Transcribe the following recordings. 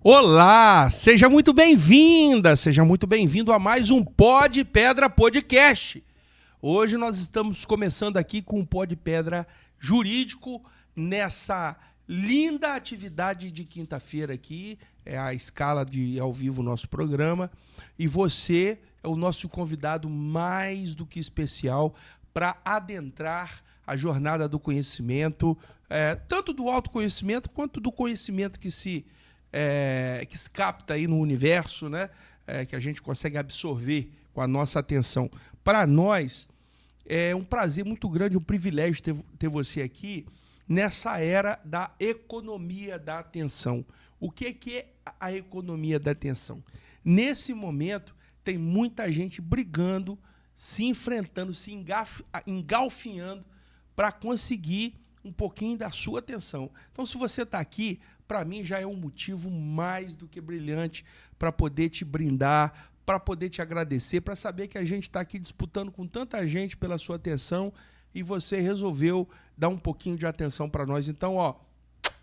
Olá, seja muito bem-vinda, seja muito bem-vindo a mais um Pó de Pedra Podcast. Hoje nós estamos começando aqui com o Pó de Pedra Jurídico nessa linda atividade de quinta-feira aqui, é a escala de ao vivo nosso programa, e você é o nosso convidado mais do que especial para adentrar a jornada do conhecimento, tanto do autoconhecimento quanto do conhecimento que se capta aí no universo, né? Que a gente consegue absorver com a nossa atenção. Para nós, é um prazer muito grande, um privilégio ter você aqui nessa era da economia da atenção. O que é a economia da atenção? Nesse momento, tem muita gente brigando, se enfrentando, se engalfinhando para conseguir um pouquinho da sua atenção. Então, se você está aqui, para mim já é um motivo mais do que brilhante para poder te brindar, para poder te agradecer, para saber que a gente está aqui disputando com tanta gente pela sua atenção e você resolveu dar um pouquinho de atenção para nós. Então,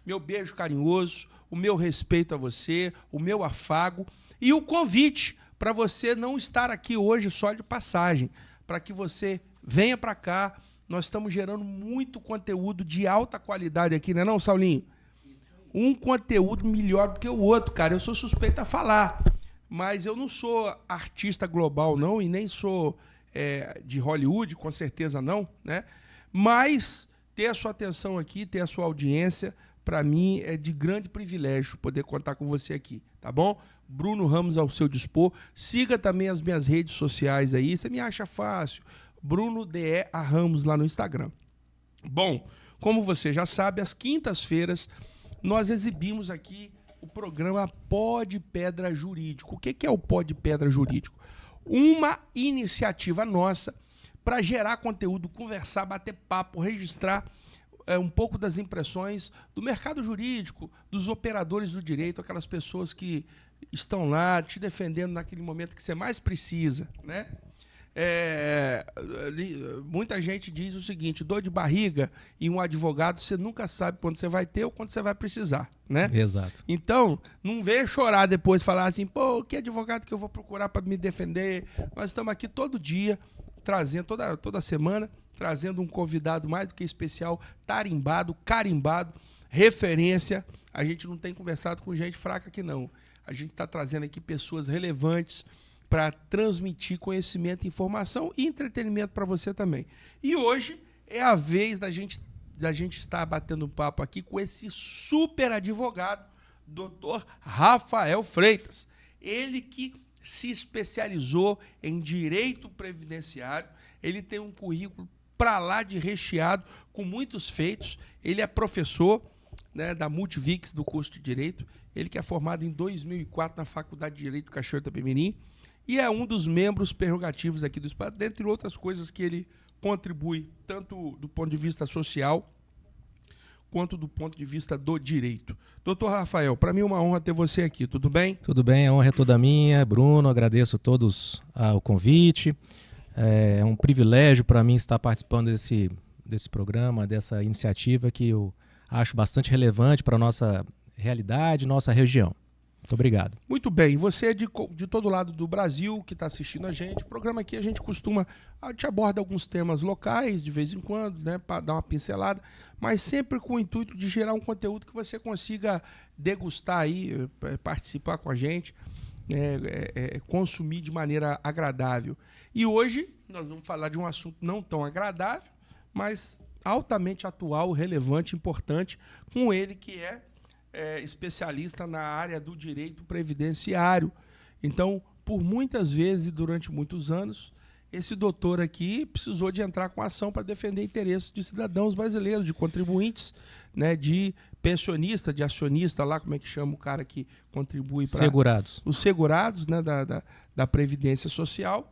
meu beijo carinhoso, o meu respeito a você, o meu afago e o convite para você não estar aqui hoje só de passagem, para que você venha para cá. Nós estamos gerando muito conteúdo de alta qualidade aqui, não é não, Saulinho? Um conteúdo melhor do que o outro, cara. Eu sou suspeito a falar, mas eu não sou artista global, não, e nem sou de Hollywood, com certeza não, né? Mas ter a sua atenção aqui, ter a sua audiência, para mim é de grande privilégio poder contar com você aqui, tá bom? Bruno Ramos ao seu dispor. Siga também as minhas redes sociais aí, você me acha fácil. Bruno D.E. Ramos lá no Instagram. Bom, como você já sabe, às quintas-feiras nós exibimos aqui o programa Pó de Pedra Jurídico. O que é o Pó de Pedra Jurídico? Uma iniciativa nossa para gerar conteúdo, conversar, bater papo, registrar um pouco das impressões do mercado jurídico, dos operadores do direito, aquelas pessoas que estão lá te defendendo naquele momento que você mais precisa, né? Muita gente diz o seguinte: dor de barriga e um advogado você nunca sabe quando você vai ter ou quando você vai precisar, né? Exato. Então, não venha chorar depois, falar assim, pô, que advogado que eu vou procurar para me defender? Nós estamos aqui todo dia, trazendo, toda semana, trazendo um convidado mais do que especial, tarimbado, carimbado, referência. A gente não tem conversado com gente fraca aqui, não. A gente está trazendo aqui pessoas relevantes para transmitir conhecimento, informação e entretenimento para você também. E hoje é a vez da gente estar batendo um papo aqui com esse super advogado, Dr. Rafael Freitas. Ele que se especializou em direito previdenciário, ele tem um currículo para lá de recheado, com muitos feitos. Ele é professor, né, da Multivix, do curso de Direito. Ele que é formado em 2004 na Faculdade de Direito Cachoeira do Itapemirim. E é um dos membros prerrogativos aqui do espaço, dentre outras coisas que ele contribui, tanto do ponto de vista social, quanto do ponto de vista do direito. Doutor Rafael, para mim é uma honra ter você aqui, tudo bem? Tudo bem, a honra é toda minha. Bruno, agradeço a todos o convite. É um privilégio para mim estar participando desse programa, dessa iniciativa que eu acho bastante relevante para a nossa realidade, nossa região. Muito obrigado. Muito bem. Você é de todo lado do Brasil que está assistindo a gente. O programa aqui a gente aborda alguns temas locais de vez em quando, né, para dar uma pincelada, mas sempre com o intuito de gerar um conteúdo que você consiga degustar aí, participar com a gente, consumir de maneira agradável. E hoje nós vamos falar de um assunto não tão agradável, mas altamente atual, relevante, importante, com ele que é especialista na área do direito previdenciário. Então, por muitas vezes e durante muitos anos, esse doutor aqui precisou de entrar com ação para defender interesses de cidadãos brasileiros, de contribuintes, né, de pensionista, de acionista, lá como é que chama o cara que contribui para... Segurados. Os segurados, né, da Previdência Social.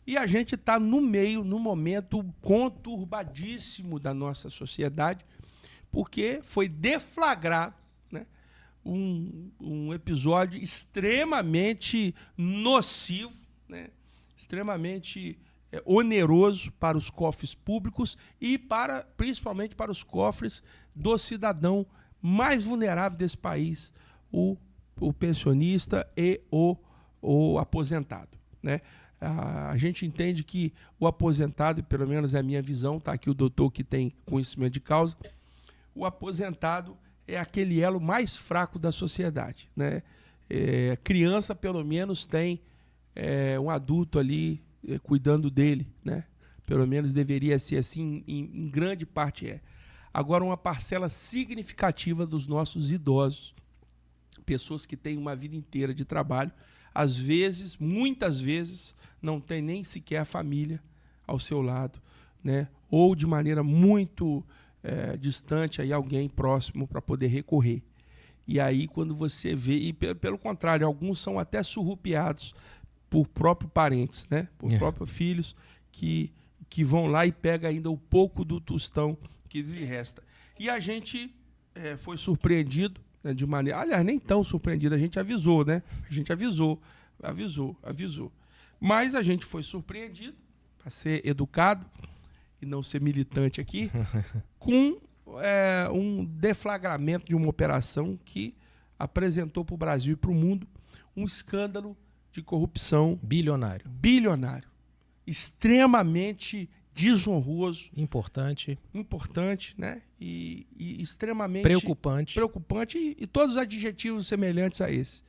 E a gente está no momento conturbadíssimo da nossa sociedade, porque foi deflagrado um episódio extremamente nocivo, né? Extremamente oneroso para os cofres públicos e principalmente para os cofres do cidadão mais vulnerável desse país, o o pensionista e o aposentado, né? A gente entende que o aposentado, pelo menos é a minha visão, está aqui o doutor que tem conhecimento de causa, o aposentado é aquele elo mais fraco da sociedade, né? Criança, pelo menos, tem um adulto ali cuidando dele, né? Pelo menos deveria ser assim, em grande parte é. Agora, uma parcela significativa dos nossos idosos, pessoas que têm uma vida inteira de trabalho, às vezes, muitas vezes, não tem nem sequer a família ao seu lado, né? Ou de maneira muito distante, aí alguém próximo para poder recorrer. E aí, quando você vê, e pelo contrário, alguns são até surrupiados por próprios parentes, né? Por próprios filhos que vão lá e pegam ainda o pouco do tostão que lhe resta. E a gente foi surpreendido, né, de maneira... Aliás, nem tão surpreendido, a gente avisou, né? A gente avisou. Mas a gente foi surpreendido, para ser educado e não ser militante aqui, com um deflagramento de uma operação que apresentou para o Brasil e para o mundo um escândalo de corrupção bilionário, extremamente desonroso, importante, né? E extremamente preocupante e todos os adjetivos semelhantes a esse.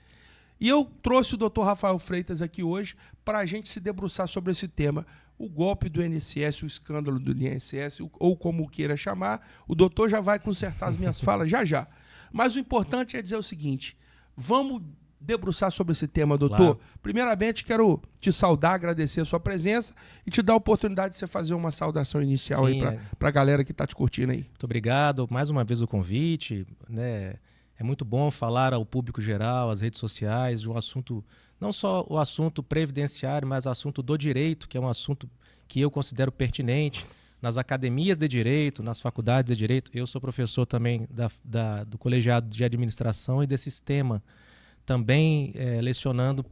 E eu trouxe o Dr. Rafael Freitas aqui hoje para a gente se debruçar sobre esse tema. O golpe do INSS, o escândalo do INSS, ou como queira chamar, o doutor já vai consertar as minhas falas já. Mas o importante é dizer o seguinte: vamos debruçar sobre esse tema, doutor. Claro. Primeiramente, quero te saudar, agradecer a sua presença e te dar a oportunidade de você fazer uma saudação inicial. Sim, aí para a galera que está te curtindo aí. Muito obrigado mais uma vez o convite, né? É muito bom falar ao público geral, às redes sociais, de um assunto, não só o assunto previdenciário, mas o assunto do direito, que é um assunto que eu considero pertinente nas academias de direito, nas faculdades de direito. Eu sou professor também do colegiado de administração e desse sistema, também lecionando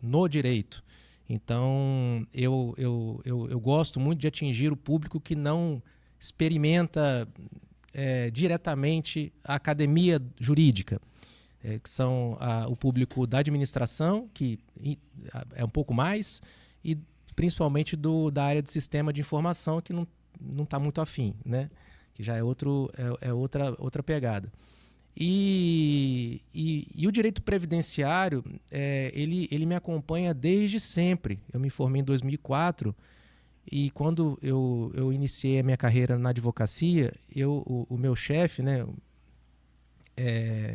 no direito. Então, eu gosto muito de atingir o público que não experimenta diretamente a academia jurídica, que são o público da administração, que é um pouco mais, e principalmente da área de sistema de informação, que não está muito afim, né? Que já é outra pegada. E o direito previdenciário, ele me acompanha desde sempre. Eu me formei em 2004 e quando eu iniciei a minha carreira na advocacia, o meu chefe, né,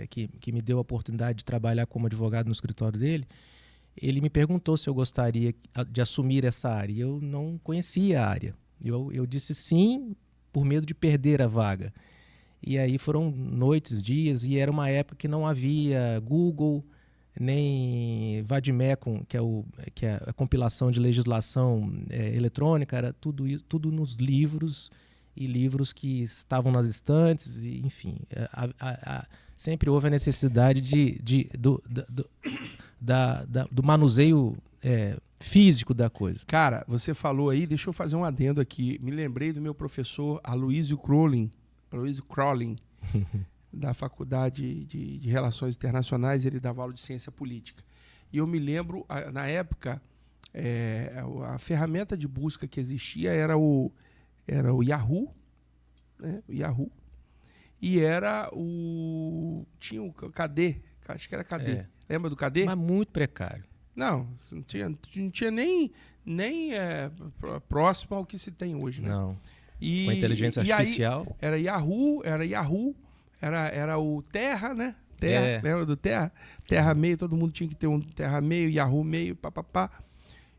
que me deu a oportunidade de trabalhar como advogado no escritório dele, ele me perguntou se eu gostaria de assumir essa área. E eu não conhecia a área. Eu disse sim, por medo de perder a vaga. E aí foram noites, dias, e era uma época que não havia Google, nem Vademecum, que é a compilação de legislação eletrônica, era tudo nos livros, e livros que estavam nas estantes, e, enfim. Sempre houve a necessidade do manuseio físico da coisa. Cara, você falou aí, deixa eu fazer um adendo aqui. Me lembrei do meu professor Aloysio Crowley, da Faculdade de Relações Internacionais. Ele dava aula de ciência política. E eu me lembro, na época, a ferramenta de busca que existia era o Yahoo, né? O Yahoo. E tinha o KD, acho que era KD. Lembra do KD? Mas muito precário. Não tinha nem próximo ao que se tem hoje, né? Não. Com a inteligência artificial. Aí, era Yahoo, era o Terra, né? Terra, lembra do Terra? Terra meio, todo mundo tinha que ter um Terra meio, Yahoo meio, papapá.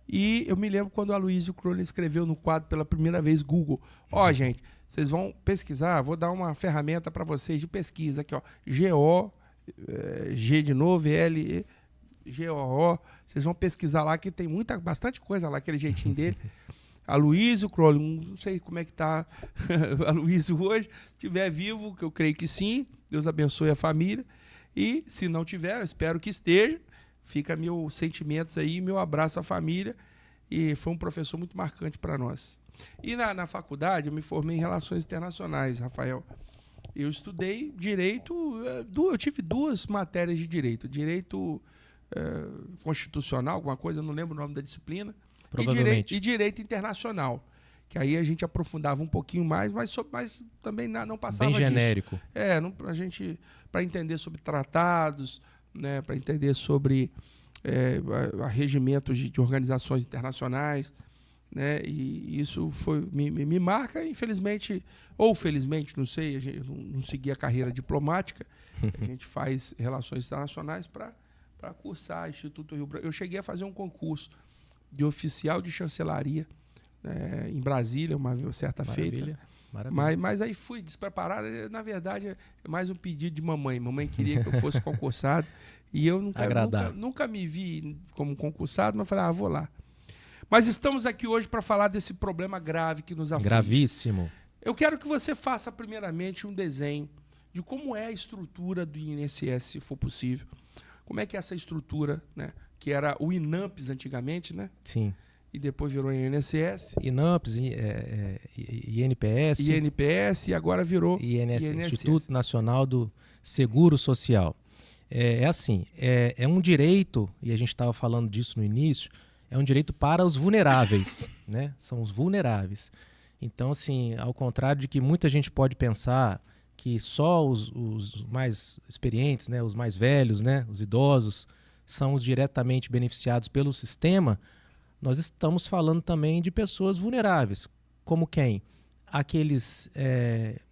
E eu me lembro quando o Aloysio Crowley escreveu no quadro pela primeira vez Google. Gente, vocês vão pesquisar, vou dar uma ferramenta para vocês de pesquisa aqui, ó. G de novo, L, G-O-O. Vocês vão pesquisar lá que tem bastante coisa lá, aquele jeitinho dele. Aloysio Crowley, não sei como é que tá Aloysio hoje. Se estiver vivo, que eu creio que sim, Deus abençoe a família. E se não tiver, eu espero que esteja. Fica meus sentimentos aí, meu abraço à família. E foi um professor muito marcante para nós. E na faculdade, eu me formei em Relações Internacionais, Rafael. Eu estudei direito, eu tive 2 matérias de direito. Direito constitucional, alguma coisa, eu não lembro o nome da disciplina. Provavelmente. E direito internacional. Que aí a gente aprofundava um pouquinho mais, mas também não passava Bem genérico. Disso. Para entender sobre tratados, né, para entender sobre regimentos de organizações internacionais, né, e isso me marca, infelizmente, ou felizmente, não sei, eu não segui a carreira diplomática, a gente faz relações internacionais para cursar Instituto Rio Branco. Eu cheguei a fazer um concurso de oficial de chancelaria em Brasília, uma certa feita. Maravilha. Mas aí fui despreparado. Na verdade, é mais um pedido de mamãe. Mamãe queria que eu fosse concursado. E eu nunca me vi como concursado, mas falei, vou lá. Mas estamos aqui hoje para falar desse problema grave que nos aflige. Gravíssimo. Eu quero que você faça, primeiramente, um desenho de como é a estrutura do INSS, se for possível. Como é que é essa estrutura, né? Que era o INAMPS antigamente, né? Sim. E depois virou INSS. INAMPS, INPS. INPS e agora virou INSS, INSS. Instituto Nacional do Seguro Social. É um direito, e a gente estava falando disso no início, é um direito para os vulneráveis, né? São os vulneráveis. Então, assim, ao contrário de que muita gente pode pensar que só os mais experientes, né, os mais velhos, né, os idosos, são os diretamente beneficiados pelo sistema, nós estamos falando também de pessoas vulneráveis. Como quem? Aqueles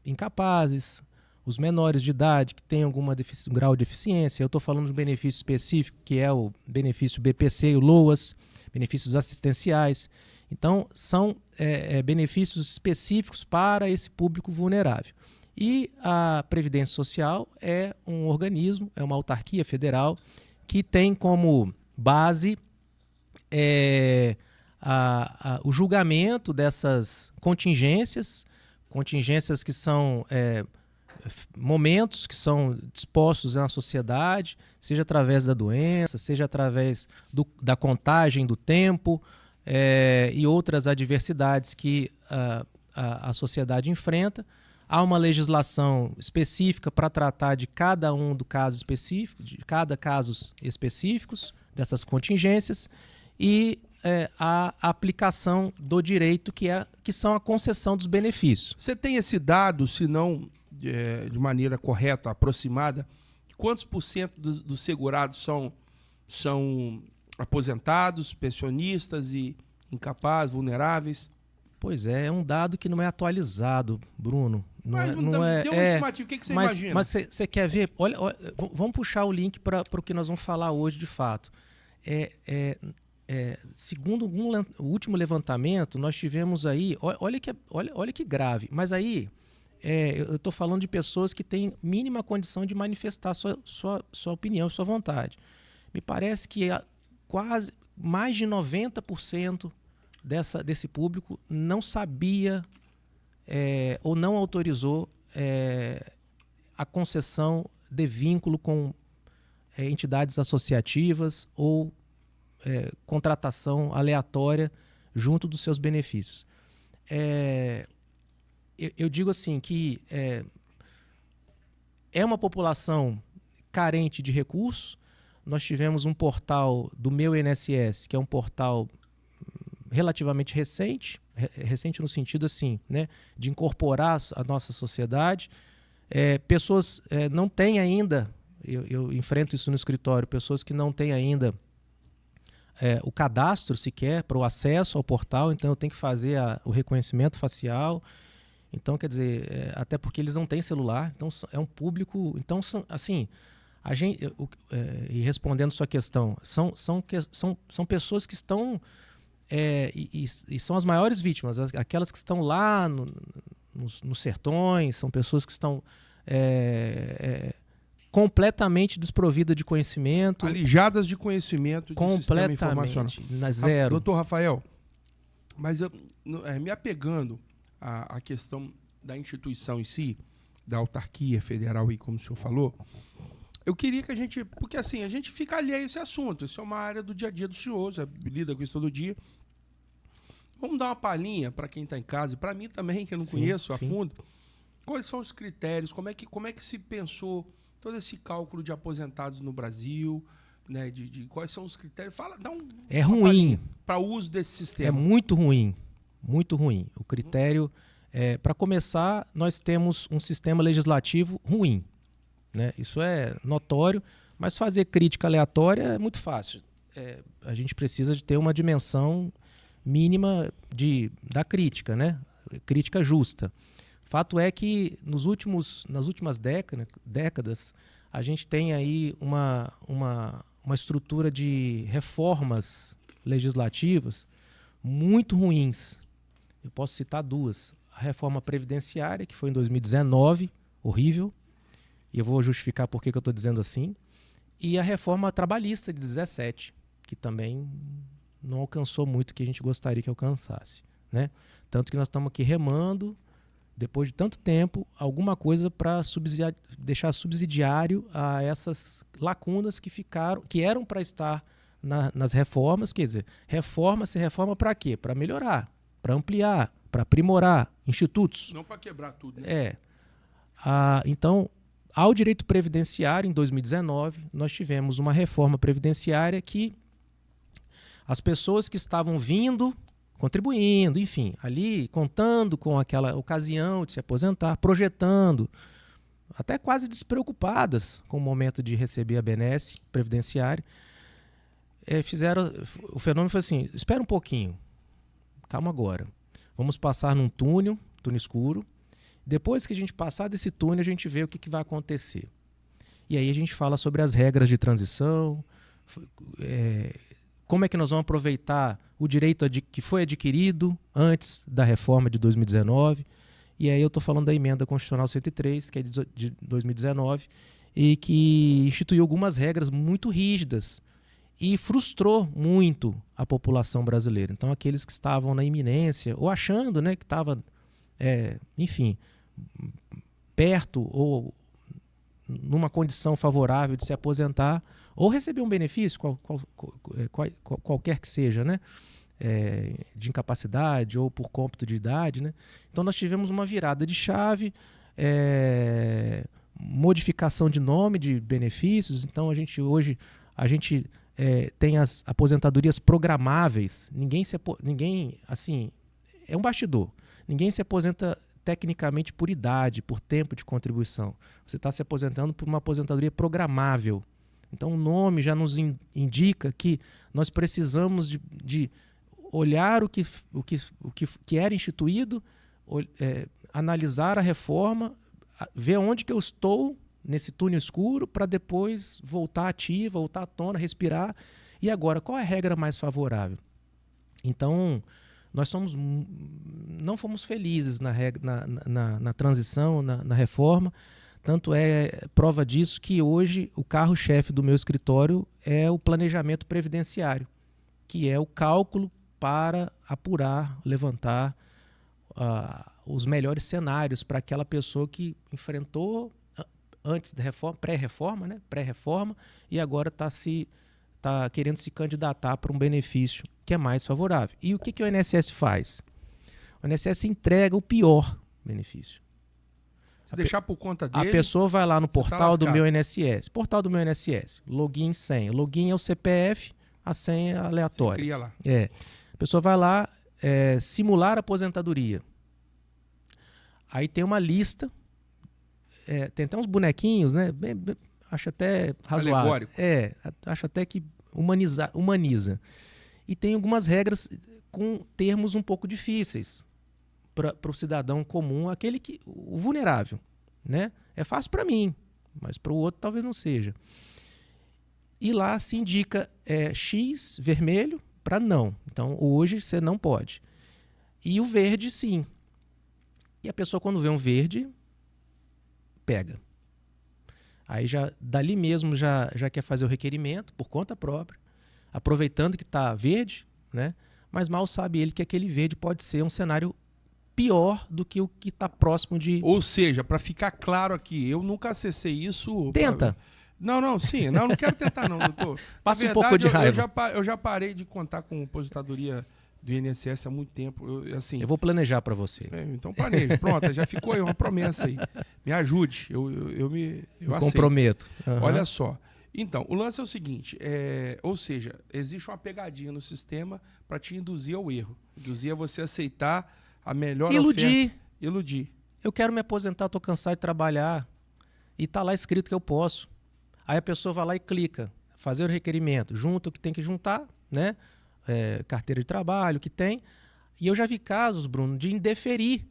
incapazes, os menores de idade que têm algum grau de deficiência. Eu estou falando de um benefício específico, que é o benefício BPC e o LOAS, benefícios assistenciais. Então, são benefícios específicos para esse público vulnerável. E a Previdência Social é um organismo, é uma autarquia federal que tem como base o julgamento dessas contingências que são momentos que são dispostos na sociedade, seja através da doença, seja através da contagem do tempo e outras adversidades que a sociedade enfrenta. Há uma legislação específica para tratar de cada um do caso específico, de cada casos específicos dessas contingências e a aplicação do direito que são a concessão dos benefícios. Você tem esse dado, se não de maneira correta, aproximada, quantos % dos segurados são aposentados, pensionistas e incapazes, vulneráveis? Pois é um dado que não é atualizado, Bruno. Deu uma estimativa, o que você imagina? Mas você quer ver? Olha, vamos puxar o link para o que nós vamos falar hoje de fato. Segundo o último levantamento, nós tivemos aí, olha que grave, mas aí eu estou falando de pessoas que têm mínima condição de manifestar sua opinião, sua vontade. Me parece que quase mais de 90% desse público não sabia ou não autorizou a concessão de vínculo com entidades associativas ou contratação aleatória junto dos seus benefícios. Eu digo assim que é uma população carente de recursos. Nós tivemos um portal do Meu INSS, que é um portal relativamente recente no sentido assim, né, de incorporar a nossa sociedade. Pessoas não têm ainda, eu enfrento isso no escritório, pessoas que não têm ainda o cadastro sequer para o acesso ao portal, então eu tenho que fazer o reconhecimento facial. Então, quer dizer, até porque eles não têm celular, então é um público. Então, assim, a gente, e respondendo sua questão, são pessoas que estão e são as maiores vítimas, aquelas que estão lá nos sertões, são pessoas que estão completamente desprovidas de conhecimento. Alijadas de conhecimento de sistema informacional. Zero. Doutor Rafael, mas me apegando à questão da instituição em si, da autarquia federal, aí, como o senhor falou, eu queria que a gente... Porque assim, a gente fica alheio a esse assunto. Isso é uma área do dia a dia do senhor, você lida com isso todo dia. Vamos dar uma palhinha para quem está em casa, e para mim também, que eu não conheço a fundo, Quais são os critérios? Como é que se pensou todo esse cálculo de aposentados no Brasil? Né, de quais são os critérios? É ruim para o uso desse sistema. É muito ruim. Muito ruim. O critério, para começar, nós temos um sistema legislativo ruim. Né? Isso é notório, mas fazer crítica aleatória é muito fácil. A gente precisa de ter uma dimensão mínima da crítica, né? Crítica justa. Fato é que nas últimas décadas, a gente tem aí uma estrutura de reformas legislativas muito ruins. Eu posso citar duas. A reforma previdenciária, que foi em 2019, horrível, e eu vou justificar por que eu estou dizendo assim, e a reforma trabalhista de 2017, que também não alcançou muito o que a gente gostaria que alcançasse. Né? Tanto que nós estamos aqui remando, depois de tanto tempo, alguma coisa para deixar subsidiário a essas lacunas que eram para estar nas reformas. Quer dizer, se reforma para quê? Para melhorar, para ampliar, para aprimorar institutos. Não para quebrar tudo. Né? Então, ao direito previdenciário, em 2019, nós tivemos uma reforma previdenciária que as pessoas que estavam vindo, contribuindo, enfim, ali contando com aquela ocasião de se aposentar, projetando, até quase despreocupadas com o momento de receber a benesse previdenciária, o fenômeno foi assim: espera um pouquinho, calma agora, vamos passar num túnel escuro, depois que a gente passar desse túnel a gente vê o que vai acontecer. E aí a gente fala sobre as regras de transição, como é que nós vamos aproveitar o direito que foi adquirido antes da reforma de 2019. E aí eu estou falando da emenda constitucional 103, que é de 2019, e que instituiu algumas regras muito rígidas e frustrou muito a população brasileira. Então, aqueles que estavam na iminência, ou achando, né, que estava, enfim, perto ou numa condição favorável de se aposentar, ou receber um benefício, qualquer que seja, né? De incapacidade ou por cômputo de idade. Né? Então nós tivemos uma virada de chave, modificação de nome de benefícios. Então hoje a gente tem as aposentadorias programáveis. Ninguém, assim, é um bastidor. Ninguém se aposenta tecnicamente por idade, por tempo de contribuição. Você está se aposentando por uma aposentadoria programável. Então o nome já nos indica que nós precisamos de olhar o que era instituído, analisar a reforma, ver onde que eu estou nesse túnel escuro para depois voltar ativa, voltar à tona, respirar. E agora, qual é a regra mais favorável? Então, nós não fomos felizes na transição, na reforma. Tanto é prova disso que hoje o carro-chefe do meu escritório é o planejamento previdenciário, que é o cálculo para apurar, levantar os melhores cenários para aquela pessoa que enfrentou antes da reforma, pré-reforma, né? Pré-reforma, e agora está querendo se candidatar para um benefício que é mais favorável. E o que o INSS faz? O INSS entrega o pior benefício. Se deixar por conta dele, a pessoa vai lá no portal do meu INSS. Portal do meu INSS. Login e senha. Login é o CPF, a senha é aleatória. Você cria lá. A pessoa vai lá simular aposentadoria. Aí tem uma lista. Tem até uns bonequinhos, né? Acho até razoável. Alegórico. Acho até que humaniza. E tem algumas regras com termos um pouco difíceis para o cidadão comum, o vulnerável. Né? É fácil para mim, mas para o outro talvez não seja. E lá se indica X, vermelho, para não. Então, hoje você não pode. E o verde, sim. E a pessoa, quando vê um verde, pega. Aí, dali mesmo, já quer fazer o requerimento por conta própria, aproveitando que está verde, né? Mas mal sabe ele que aquele verde pode ser um cenário pior do que o que está próximo de... Ou seja, para ficar claro aqui, eu nunca acessei isso... Tenta. Não, não quero tentar não, doutor. Passa um pouco de raiva. Eu já parei de contar com aposentadoria do INSS há muito tempo. Eu vou planejar para você. Então planeja. Pronto, já ficou aí uma promessa aí. Me ajude. Eu aceito. Comprometo. Olha só. Então, o lance é o seguinte, ou seja, existe uma pegadinha no sistema para te induzir ao erro. Induzir a você aceitar a melhor oferta. Iludir. Eu quero me aposentar, estou cansado de trabalhar. E está lá escrito que eu posso. Aí a pessoa vai lá e clica, fazer o requerimento, junta o que tem que juntar, né? Carteira de trabalho, o que tem. E eu já vi casos, Bruno, de indeferir.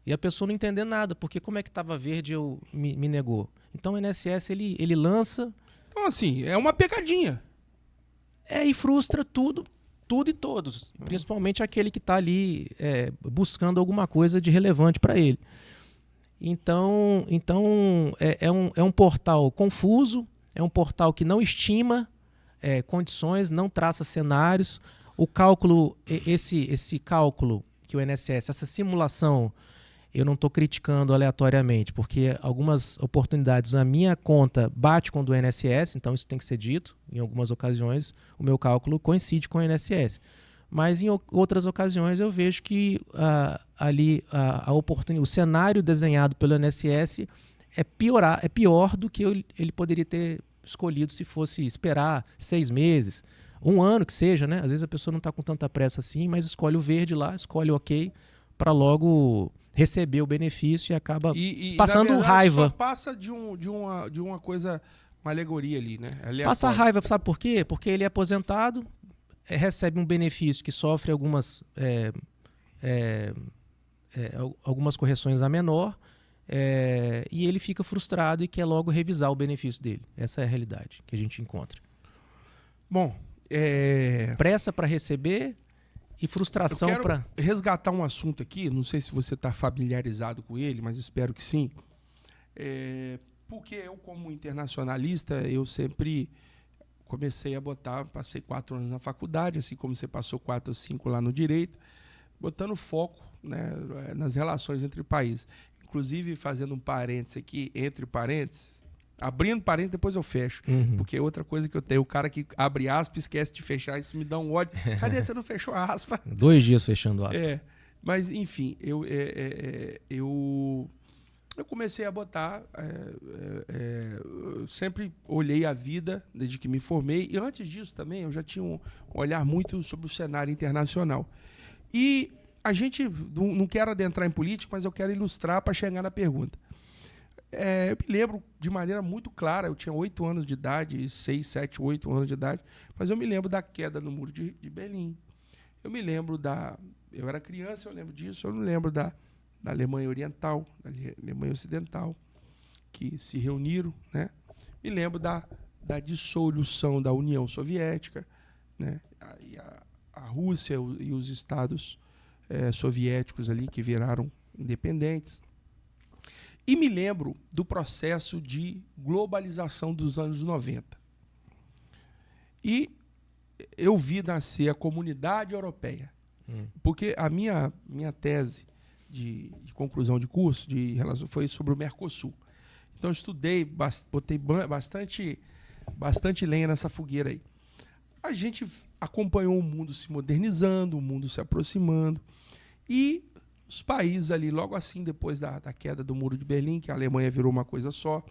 E a pessoa não entender nada, porque como é que estava verde e me negou. Então o INSS, ele lança... Então, assim, é uma pegadinha. E frustra tudo e todos. Principalmente aquele que está ali buscando alguma coisa de relevante para ele. Então é um portal confuso, é um portal que não estima condições, não traça cenários. O cálculo, esse cálculo que o INSS, essa simulação, eu não estou criticando aleatoriamente, porque algumas oportunidades a minha conta bate com a do INSS, então isso tem que ser dito. Em algumas ocasiões, o meu cálculo coincide com o INSS. Mas em outras ocasiões eu vejo que o cenário desenhado pelo INSS é pior do que ele poderia ter escolhido se fosse esperar 6 meses, 1 ano que seja, né? Às vezes a pessoa não está com tanta pressa assim, mas escolhe o verde lá, escolhe o ok, para logo receber o benefício e acaba passando na verdade, raiva. Só passa de uma coisa, uma alegoria ali, né? Passa raiva, sabe por quê? Porque ele é aposentado, recebe um benefício que sofre algumas correções a menor, e ele fica frustrado e quer logo revisar o benefício dele. Essa é a realidade que a gente encontra. Bom, pressa para receber e frustração para... Eu quero resgatar um assunto aqui, não sei se você está familiarizado com ele, mas espero que sim. Porque eu, como internacionalista, eu sempre comecei a passei 4 anos na faculdade, assim como você passou 4 ou 5 lá no direito, botando foco, né, nas relações entre países. Inclusive, fazendo um parênteses aqui, entre parênteses, abrindo parênteses, depois eu fecho. Porque é outra coisa que eu tenho. O cara que abre aspas, esquece de fechar, isso me dá um ódio. Cadê? Você não fechou a aspa? 2 dias fechando aspas. Mas, enfim, eu comecei a botar... eu sempre olhei a vida desde que me formei. E antes disso também, eu já tinha um olhar muito sobre o cenário internacional. E a gente... Não quero adentrar em política, mas eu quero ilustrar para chegar na pergunta. Eu me lembro de maneira muito clara, eu tinha 8 anos de idade, 6, 7, 8 anos de idade, mas eu me lembro da queda no Muro de Berlim. Eu me lembro eu era criança, eu lembro disso, eu me lembro da Alemanha Oriental, da Alemanha Ocidental, que se reuniram, né? Me lembro da dissolução da União Soviética, né? A Rússia e os estados soviéticos ali que viraram independentes. E me lembro do processo de globalização dos anos 90. E eu vi nascer a Comunidade Europeia. Porque a minha tese de conclusão de curso foi sobre o Mercosul. Então eu estudei, botei bastante lenha nessa fogueira aí. A gente acompanhou o mundo se modernizando, o mundo se aproximando. E os países ali, logo assim, depois da queda do Muro de Berlim, que a Alemanha virou uma coisa só,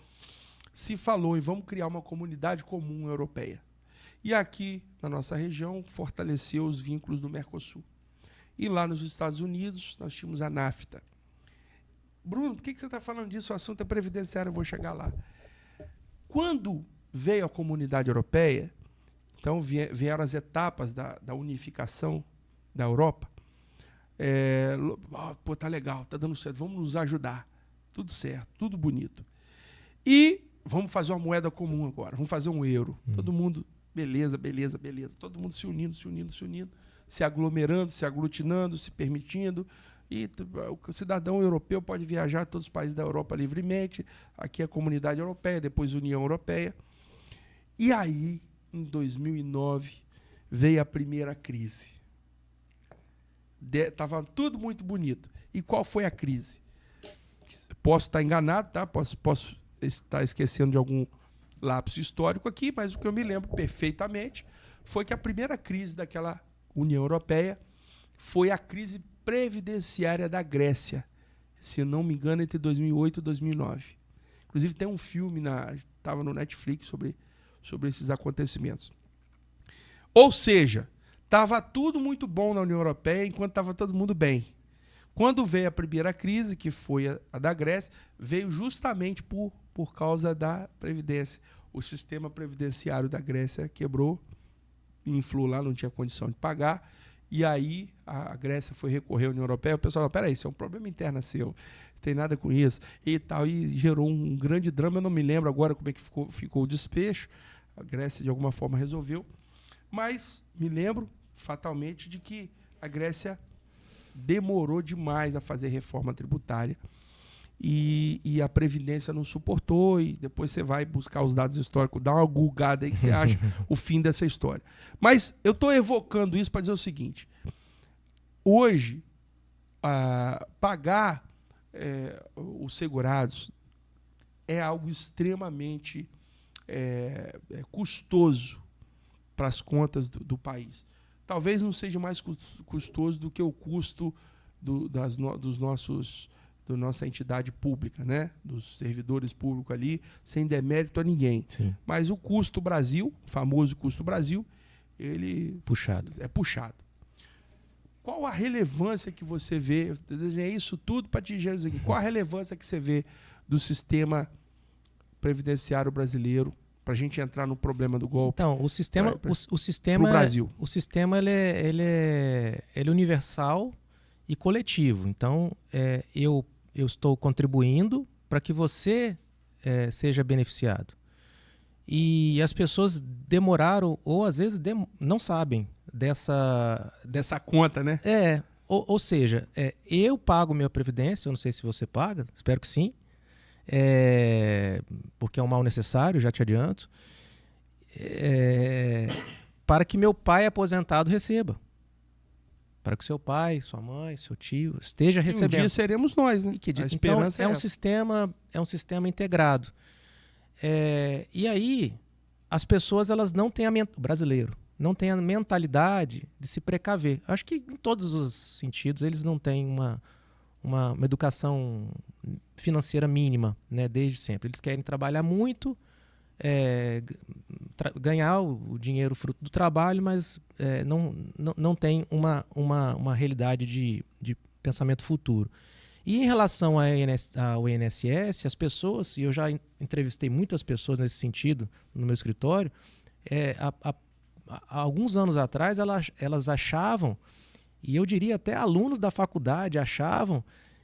se falou em vamos criar uma comunidade comum europeia. E aqui, na nossa região, fortaleceu os vínculos do Mercosul. E lá nos Estados Unidos, nós tínhamos a NAFTA. Bruno, por que você está falando disso? O assunto é previdenciário, eu vou chegar lá. Quando veio a comunidade europeia, então vieram as etapas da unificação da Europa. Tá legal, tá dando certo, vamos nos ajudar. Tudo certo, tudo bonito. E vamos fazer uma moeda comum agora, vamos fazer um euro. Todo mundo, beleza. Todo mundo se unindo, se aglomerando, se aglutinando, se permitindo. E o cidadão europeu pode viajar a todos os países da Europa livremente. Aqui é a Comunidade Europeia, depois a União Europeia. E aí, em 2009, veio a primeira crise. Estava tudo muito bonito. E qual foi a crise? Posso estar enganado, tá? Posso estar esquecendo de algum lapso histórico aqui, mas o que eu me lembro perfeitamente foi que a primeira crise daquela União Europeia foi a crise previdenciária da Grécia, se não me engano, entre 2008 e 2009. Inclusive tem um filme, estava no Netflix, sobre esses acontecimentos. Ou seja, estava tudo muito bom na União Europeia enquanto estava todo mundo bem. Quando veio a primeira crise, que foi a da Grécia, veio justamente por causa da Previdência. O sistema previdenciário da Grécia quebrou, inflou lá, não tinha condição de pagar, e aí a Grécia foi recorrer à União Europeia. O pessoal falou, peraí, isso é um problema interno seu, não tem nada com isso, e tal, e gerou um grande drama. Eu não me lembro agora como é que ficou o desfecho. A Grécia, de alguma forma, resolveu, mas me lembro fatalmente de que a Grécia demorou demais a fazer reforma tributária e a Previdência não suportou, e depois você vai buscar os dados históricos, dá uma gulgada aí que você acha o fim dessa história. Mas eu estou evocando isso para dizer o seguinte: hoje, pagar os segurados é algo extremamente custoso para as contas do país. Talvez não seja mais custoso do que o custo da nossa entidade pública, né? Dos servidores públicos ali, sem demérito a ninguém. Sim. Mas o custo Brasil, o famoso custo Brasil, ele é puxado. Qual a relevância que você vê? Eu desenhei isso tudo para te dizer aqui. Qual a relevância que você vê do sistema previdenciário brasileiro para a gente entrar no problema do golpe? Então, o sistema pro Brasil. O sistema ele é universal e coletivo. Então, eu estou contribuindo para que você seja beneficiado. E as pessoas demoraram, ou às vezes não sabem dessa conta, né? Ou seja, eu pago minha previdência, eu não sei se você paga, espero que sim, porque é um mal necessário, já te adianto, para que meu pai aposentado receba. Para que seu pai, sua mãe, seu tio esteja recebendo. Um dia seremos nós, né? A esperança então, é um sistema integrado. E aí, as pessoas elas não têm o brasileiro não tem a mentalidade de se precaver. Acho que em todos os sentidos eles não têm uma educação financeira mínima, né, desde sempre. Eles querem trabalhar muito, ganhar o dinheiro fruto do trabalho, mas não tem uma realidade de pensamento futuro. E em relação ao INSS, as pessoas, e eu já entrevistei muitas pessoas nesse sentido no meu escritório, há alguns anos atrás elas achavam, e eu diria até alunos da faculdade achavam,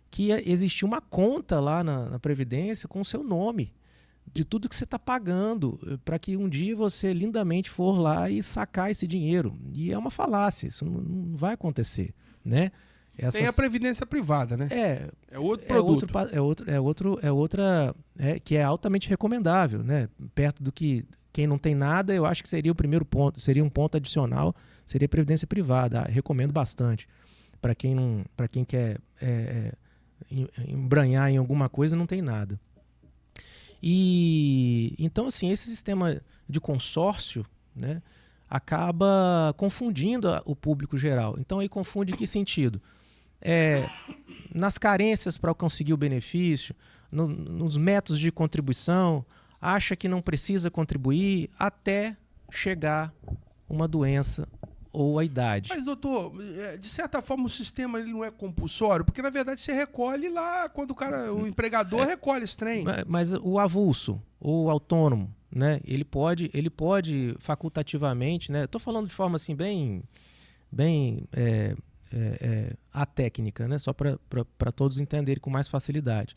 que existia uma conta lá na Previdência com o seu nome, de tudo que você está pagando, para que um dia você lindamente for lá e sacar esse dinheiro. E é uma falácia, isso não vai acontecer, né? Tem a previdência privada, né? É outro produto. Que é altamente recomendável, né? Perto do que quem não tem nada, eu acho que seria o primeiro ponto, seria um ponto adicional, seria a previdência privada. Recomendo bastante. Para quem quer embranhar em alguma coisa, não tem nada. E então, assim, esse sistema de consórcio, né, acaba confundindo o público geral. Então, aí confunde em que sentido? Nas carências para conseguir o benefício, nos métodos de contribuição, acha que não precisa contribuir até chegar uma doença ou a idade. Mas, doutor, de certa forma o sistema ele não é compulsório, porque na verdade você recolhe lá quando o empregador recolhe esse trem. Mas o avulso, ou autônomo, né, ele pode facultativamente, né, estou falando de forma assim bem atécnica, né, só para todos entenderem com mais facilidade.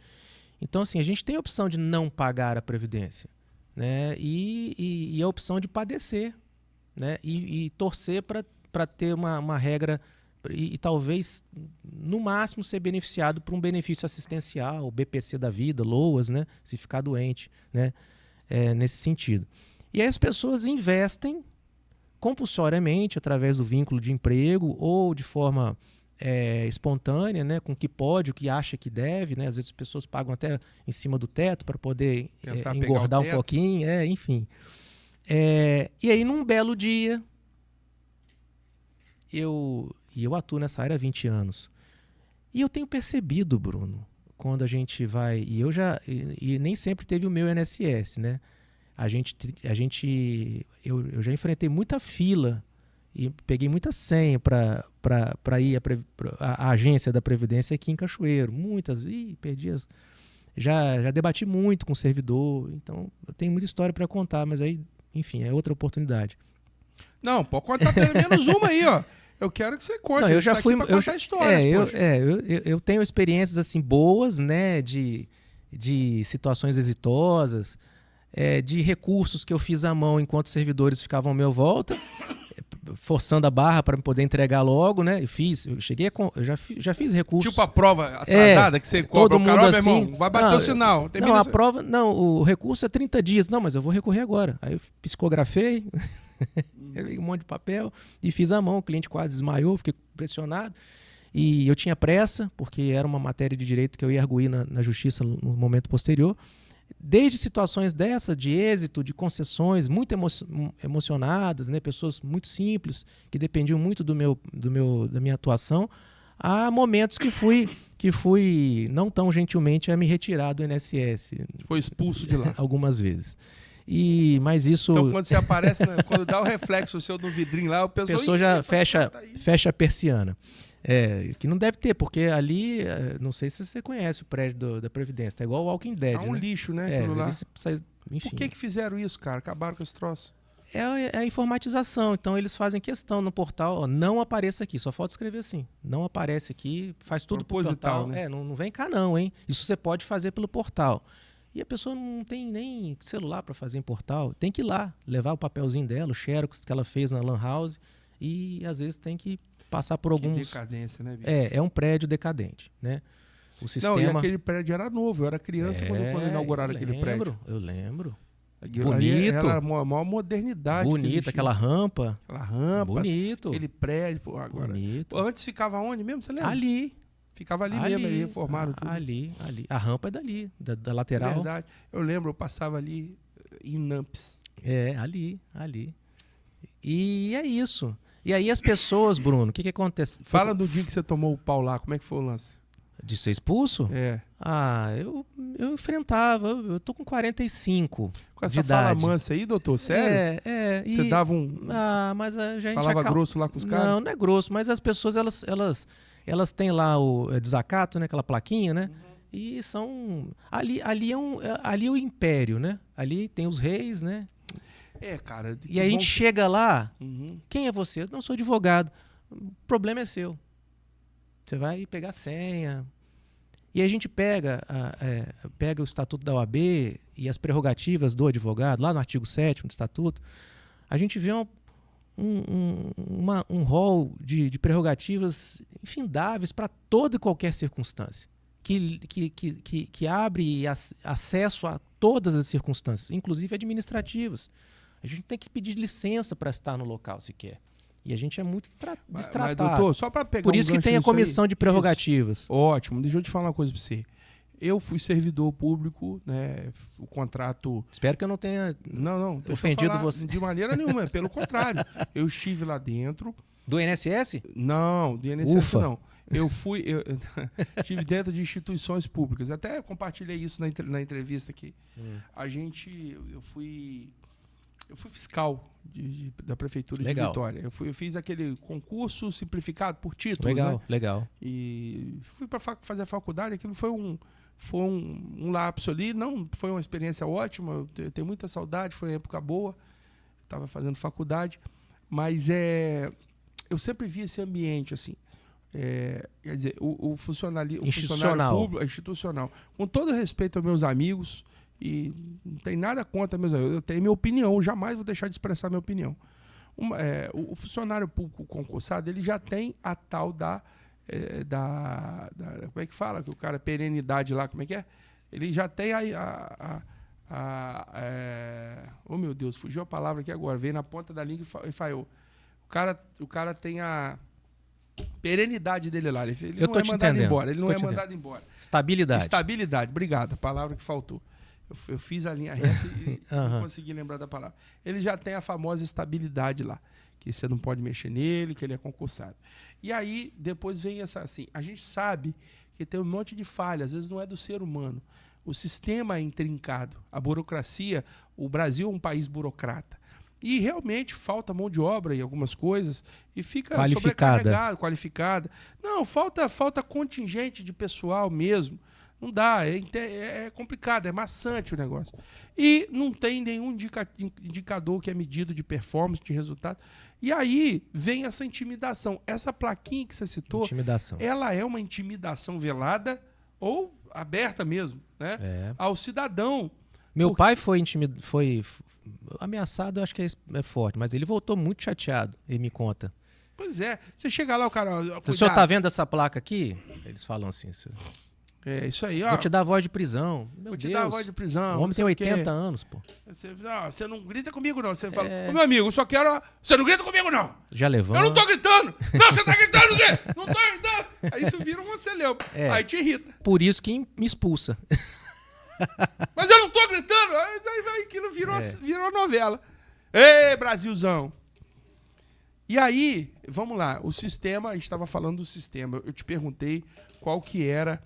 Então, assim, a gente tem a opção de não pagar a previdência, né, e a opção de padecer, né, e torcer para ter uma regra e talvez, no máximo, ser beneficiado por um benefício assistencial, o BPC da vida, LOAS, né, se ficar doente, né, nesse sentido. E aí as pessoas investem compulsoriamente através do vínculo de emprego ou de forma espontânea, né, com o que pode, o que acha que deve, né, às vezes as pessoas pagam até em cima do teto para poder engordar um pouquinho, enfim. E aí num belo dia eu E eu atuo nessa área há 20 anos. E eu tenho percebido, Bruno, quando a gente vai... E nem sempre teve o meu INSS, né? Eu já enfrentei muita fila e peguei muita senha para ir à agência da Previdência aqui em Cachoeiro. Muitas. Perdi as... Já debati muito com o servidor. Então, eu tenho muita história para contar, mas aí, enfim, é outra oportunidade. Não, pode contar pelo menos uma aí, ó. Eu quero que você conte. Não, eu já fui para contar histórias. Eu tenho experiências assim boas, né, de situações exitosas, de recursos que eu fiz à mão enquanto os servidores ficavam à minha volta, forçando a barra para poder entregar logo, né? Eu já fiz recursos. Tipo a prova atrasada que você cobra todo mundo meu assim, irmão, vai bater o sinal. A prova, o recurso é 30 dias. Não, mas eu vou recorrer agora. Aí eu psicografei, peguei um monte de papel e fiz à mão. O cliente quase desmaiou, fiquei pressionado. E eu tinha pressa, porque era uma matéria de direito que eu ia arguir na justiça no momento posterior. Desde situações dessa, de êxito, de concessões muito emocionadas, né? Pessoas muito simples, que dependiam muito da minha atuação, há momentos que fui não tão gentilmente a me retirar do INSS. Foi expulso de lá. Algumas vezes. Mas isso... Então, quando você aparece, né, quando dá o reflexo seu no vidrinho lá, a pessoa já fecha a persiana. Que não deve ter, porque ali, não sei se você conhece o prédio da Previdência, tá igual o Walking Dead. É um lixo, né? Aquilo lá. Enfim. Por que fizeram isso, cara? Acabaram com esse troço. É a informatização. Então, eles fazem questão no portal, não apareça aqui, só falta escrever assim. Não aparece aqui, faz tudo pro portal. Né? Não vem cá não, hein? Isso você pode fazer pelo portal. E a pessoa não tem nem celular para fazer em portal. Tem que ir lá, levar o papelzinho dela, o xerox que ela fez na Lan House, e às vezes tem que passar por alguns... Que decadência, né, bicho? É um prédio decadente, né? O sistema... Não, e aquele prédio era novo, eu era criança quando inauguraram aquele prédio. Eu lembro. Bonito. Era a maior modernidade. Bonito, aquela rampa. Bonito. Aquele prédio, pô, agora. Bonito. Antes ficava onde mesmo, você lembra? Ali. Ficava ali mesmo, eles reformaram tudo. Ali. A rampa é dali, da lateral. É verdade. Eu lembro, eu passava ali em Namps. Ali. E é isso. E aí as pessoas, Bruno, o que acontece? Fala do dia que você tomou o pau lá, como é que foi o lance? De ser expulso? Eu enfrentava, eu tô com 45 com essa fala mansa aí, doutor, sério? Você dava um... mas a gente... Falava grosso lá com os caras? Não é grosso, mas as pessoas, elas têm lá o desacato, né, aquela plaquinha, né? Uhum. E são... Ali é o império, né? Ali tem os reis, né? Cara... E a gente chega lá, uhum. Quem é você? Eu não sou advogado. O problema é seu. Você vai pegar senha. E a gente pega o Estatuto da OAB e as prerrogativas do advogado, lá no artigo 7º do Estatuto, a gente vê um rol de prerrogativas infindáveis para toda e qualquer circunstância, que abre acesso a todas as circunstâncias, inclusive administrativas. A gente tem que pedir licença para estar no local sequer. E a gente é muito destratado. Mas, doutor, só para pegar por isso que tem a comissão de prerrogativas. Isso. Ótimo. Deixa eu te falar uma coisa para você. Eu fui servidor público, né? O contrato... Espero que eu não tenha ofendido você. De maneira nenhuma, pelo contrário. Eu estive lá dentro. Do INSS? Não, do INSS Ufa. não. Eu estive dentro de instituições públicas. Até compartilhei isso na entrevista aqui. Eu fui fiscal da Prefeitura de Vitória. Eu fiz aquele concurso simplificado por títulos. Legal. E fui para fazer a faculdade. Aquilo foi um lapso ali. Não foi uma experiência ótima. Eu tenho muita saudade. Foi uma época boa. Estava fazendo faculdade. Mas eu sempre vi esse ambiente assim. Quer dizer, o funcionário público, institucional. Com todo respeito aos meus amigos... E não tem nada contra meus amigos. Eu tenho minha opinião, jamais vou deixar de expressar minha opinião. O funcionário público concursado, ele já tem a tal da como é que fala? Que o cara, perenidade lá, como é que é? Ele já tem oh, meu Deus, fugiu a palavra aqui agora. Veio na ponta da língua e falhou. O cara tem a perenidade dele lá. Ele não é mandado embora. Ele não é mandado embora. Estabilidade, obrigado. A palavra que faltou. Eu fiz a linha reta e não consegui lembrar da palavra. Ele já tem a famosa estabilidade lá. que você não pode mexer nele, que ele é concursado. E aí, depois vem essa, assim, a gente sabe que tem um monte de falha, às vezes não é do ser humano. O sistema é intrincado, a burocracia, o Brasil é um país burocrata. E realmente falta mão de obra em algumas coisas e fica sobrecarregado, qualificada. Não, falta contingente de pessoal mesmo. Não dá, é complicado, é maçante o negócio. E não tem nenhum indicador que é medido de performance, de resultado. E aí vem essa intimidação. Essa plaquinha que você citou, ela é uma intimidação velada ou aberta mesmo, né? Ao cidadão. Meu pai foi ameaçado, eu acho que é forte, mas ele voltou muito chateado, ele me conta. Pois é, você chega lá, o cara... O senhor tá vendo essa placa aqui? Eles falam assim... É isso aí, ó. Vou te dar a voz de prisão. Vou te dar a voz de prisão. O homem tem 80 anos, pô. Você não grita comigo, não. Você fala, ô, meu amigo, eu só quero... Você não grita comigo, não. Já levanta. Eu não tô gritando. Não, você tá gritando, Zé. Não tô gritando. Aí isso vira um conselhão. Aí te irrita. Por isso que me expulsa. Mas eu não tô gritando. Aí aquilo virou novela. Ê, Brasilzão. E aí, vamos lá. O sistema, a gente estava falando do sistema. Eu te perguntei qual que era...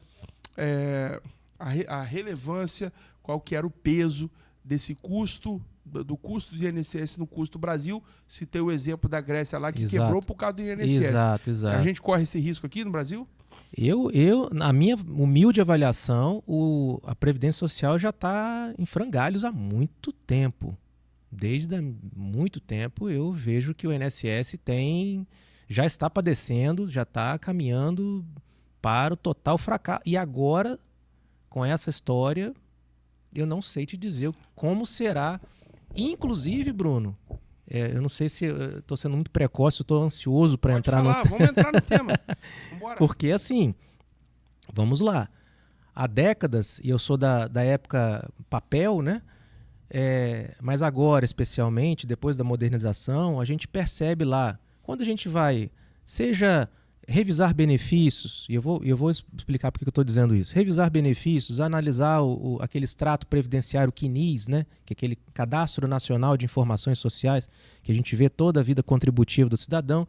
a relevância, qual que era o peso desse custo, do custo do INSS no custo do Brasil. Citei o exemplo da Grécia lá, que quebrou por causa do INSS. Exato. A gente corre esse risco aqui no Brasil? Na minha humilde avaliação, a Previdência Social já está em frangalhos há muito tempo. Desde muito tempo eu vejo que o INSS já está padecendo, já está caminhando para o total fracasso. E agora, com essa história, eu não sei te dizer como será. Inclusive, Bruno, eu não sei se estou sendo muito precoce, estou ansioso para entrar no tema. Vamos entrar no tema. Vambora. Porque, assim, vamos lá. Há décadas, e eu sou da época papel, né? Mas agora, especialmente, depois da modernização, a gente percebe lá, quando a gente vai, seja... revisar benefícios, e eu vou explicar por que eu estou dizendo isso. Revisar benefícios, analisar aquele extrato previdenciário CNIS, né? Que é aquele Cadastro Nacional de Informações Sociais, que a gente vê toda a vida contributiva do cidadão,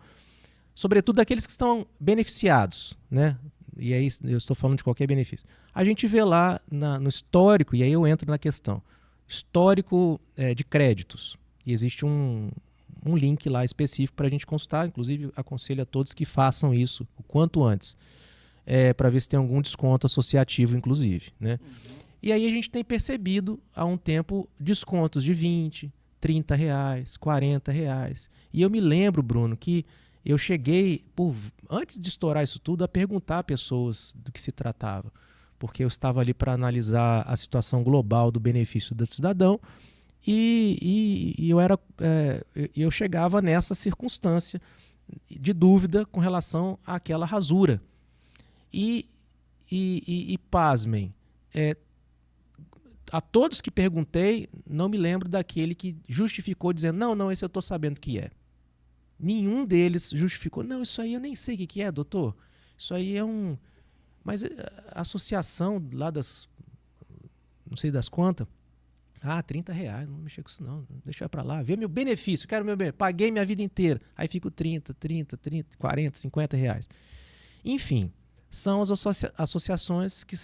sobretudo daqueles que estão beneficiados, né? E aí eu estou falando de qualquer benefício. A gente vê lá no histórico, e aí eu entro na questão, histórico de créditos. E existe um link lá específico para a gente consultar, inclusive aconselho a todos que façam isso o quanto antes, para ver se tem algum desconto associativo, inclusive, né? E aí a gente tem percebido há um tempo descontos de R$20, R$30, R$40. E eu me lembro, Bruno, que eu cheguei, antes de estourar isso tudo, a perguntar a pessoas do que se tratava, porque eu estava ali para analisar a situação global do benefício do cidadão. E eu chegava nessa circunstância de dúvida com relação àquela rasura. E pasmem, a todos que perguntei, não me lembro daquele que justificou dizendo, não, esse eu estou sabendo que é. Nenhum deles justificou, não, isso aí eu nem sei o que é, doutor. Isso aí é um... Mas a associação lá não sei das quantas, R$30, não vou mexer com isso não, deixa pra lá, vê meu benefício, quero meu benefício, paguei minha vida inteira, aí fico 30, 40, R$50. Enfim, são as associações que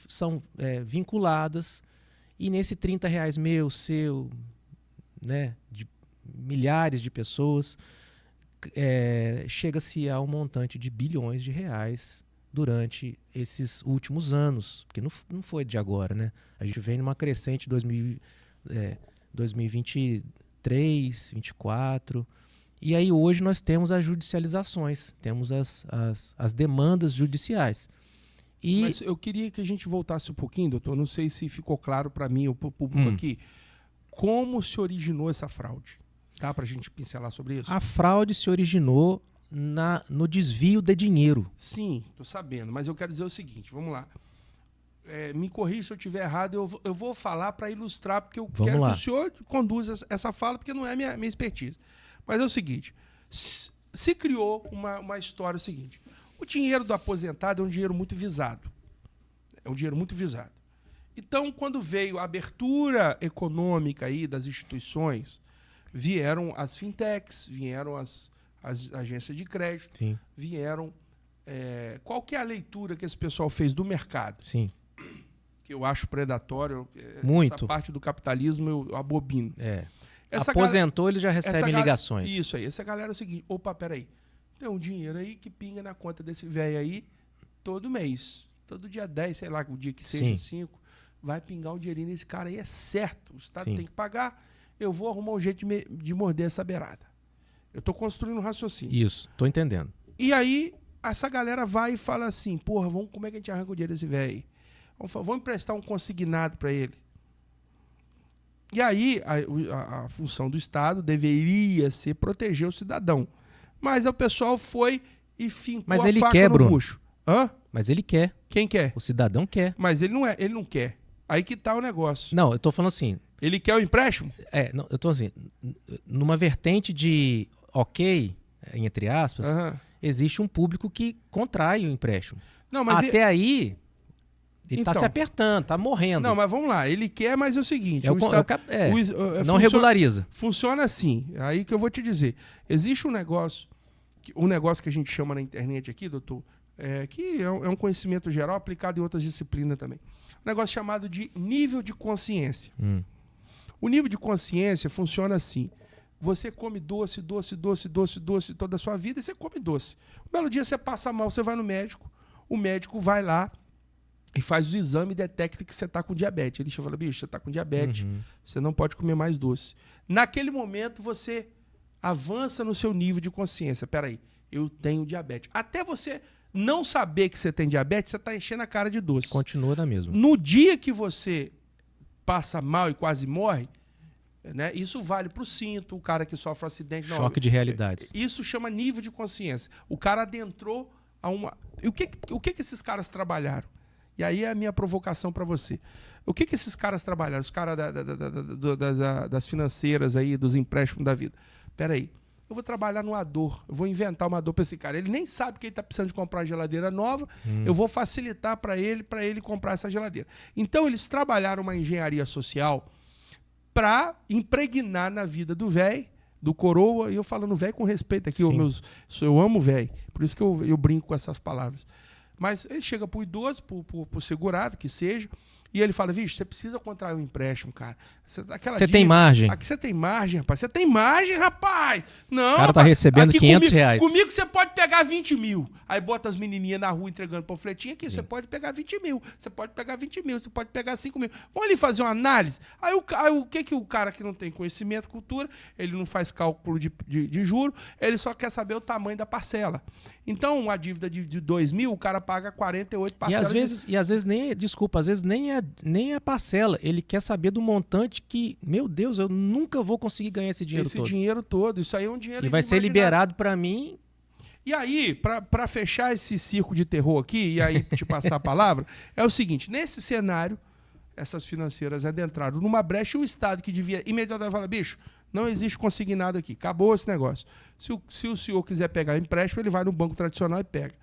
são vinculadas, e nesse R$30 meu, seu, né, de milhares de pessoas, chega-se a um montante de bilhões de reais durante esses últimos anos, porque não foi de agora, né? A gente vem numa crescente 2023, 2024, e aí hoje nós temos as judicializações, temos as demandas judiciais. Mas eu queria que a gente voltasse um pouquinho, doutor, não sei se ficou claro para mim ou para o público aqui, como se originou essa fraude? Dá para a gente pincelar sobre isso? A fraude se originou no desvio de dinheiro. Sim, estou sabendo, mas eu quero dizer o seguinte, vamos lá. Me corrija se eu estiver errado, eu vou falar para ilustrar, porque eu quero que o senhor conduza essa fala, porque não é minha expertise. Mas é o seguinte, se criou uma história seguinte, o dinheiro do aposentado é um dinheiro muito visado. Então, quando veio a abertura econômica aí das instituições, vieram as fintechs, vieram as agências de crédito, Sim. vieram... qual que é a leitura que esse pessoal fez do mercado? Sim. Que eu acho predatório. Muito. Essa parte do capitalismo eu abobino. Aposentou, ele já recebe ligações. Isso aí. Essa galera é o seguinte, opa, peraí. Tem um dinheiro aí que pinga na conta desse velho aí todo mês. Todo dia 10, sei lá, o dia que seja 5, vai pingar um dinheirinho nesse cara aí. É certo. O Estado tem que pagar. Eu vou arrumar um jeito de morder essa beirada. Eu estou construindo um raciocínio. Isso, tô entendendo. E aí, essa galera vai e fala assim, porra, como é que a gente arranca o dinheiro desse velho aí? Vamos emprestar um consignado para ele. E aí, a função do Estado deveria ser proteger o cidadão. Mas o pessoal foi e fincou a faca no bucho. Hã? Mas ele quer. Quem quer? O cidadão quer. Mas ele não quer. Aí que tá o negócio. Não, eu tô falando assim... Ele quer o empréstimo? Não, eu tô assim, numa vertente de ok, entre aspas, existe um público que contrai o empréstimo. Não, mas até aí... Ele está se apertando, está morrendo. Não, mas vamos lá. Ele quer, mas é o seguinte... não regulariza. Funciona assim. Aí que eu vou te dizer. Existe um negócio que a gente chama na internet aqui, doutor, que é um conhecimento geral aplicado em outras disciplinas também. Um negócio chamado de nível de consciência. O nível de consciência funciona assim. Você come doce toda a sua vida e você come doce. Um belo dia você passa mal, você vai no médico, o médico vai lá e faz o exame e detecta que você está com diabetes. Ele fala, bicho, você está com diabetes, você não pode comer mais doce. Naquele momento, você avança no seu nível de consciência. Peraí, eu tenho diabetes. Até você não saber que você tem diabetes, você está enchendo a cara de doce. Continua na mesma. No dia que você passa mal e quase morre, né, isso vale para o cinto, o cara que sofre um acidente. Choque de realidades. Isso chama nível de consciência. O cara adentrou a uma... O que esses caras trabalharam? E aí é a minha provocação para você. O que esses caras trabalharam? Os caras das financeiras aí, dos empréstimos da vida. Peraí, eu vou trabalhar numa dor, eu vou inventar uma dor para esse cara. Ele nem sabe que ele está precisando de comprar uma geladeira nova, eu vou facilitar para ele comprar essa geladeira. Então eles trabalharam uma engenharia social para impregnar na vida do velho, do coroa, e eu falando velho com respeito aqui, eu amo velho, por isso que eu brinco com essas palavras. Mas ele chega pro idoso, pro segurado, que seja, e ele fala, vixe, você precisa contrair um empréstimo, cara. Você tem margem. Aqui você tem margem, rapaz. Você tem margem, rapaz. Não, o cara tá recebendo R$500. Comigo você pode pegar 20 mil. Aí bota as menininhas na rua entregando panfletinho aqui. Você pode pegar 20 mil. Você pode pegar 20 mil. Você pode pegar 5 mil. Vamos ali fazer uma análise. Aí o que o cara que não tem conhecimento, cultura, ele não faz cálculo de juro, ele só quer saber o tamanho da parcela. Então, uma dívida de 2 mil, o cara paga 48 parcelas. E às vezes nem, desculpa, às vezes nem a parcela. Ele quer saber do montante que, meu Deus, eu nunca vou conseguir ganhar esse dinheiro todo. Esse dinheiro todo, isso aí é um dinheiro e vai ser liberado para mim. E aí, para fechar esse circo de terror aqui, e aí te passar a palavra, é o seguinte, nesse cenário, essas financeiras adentraram numa brecha e o Estado que devia imediatamente falar, bicho, não existe consignado aqui, acabou esse negócio. Se o senhor quiser pegar empréstimo, ele vai no banco tradicional e pega.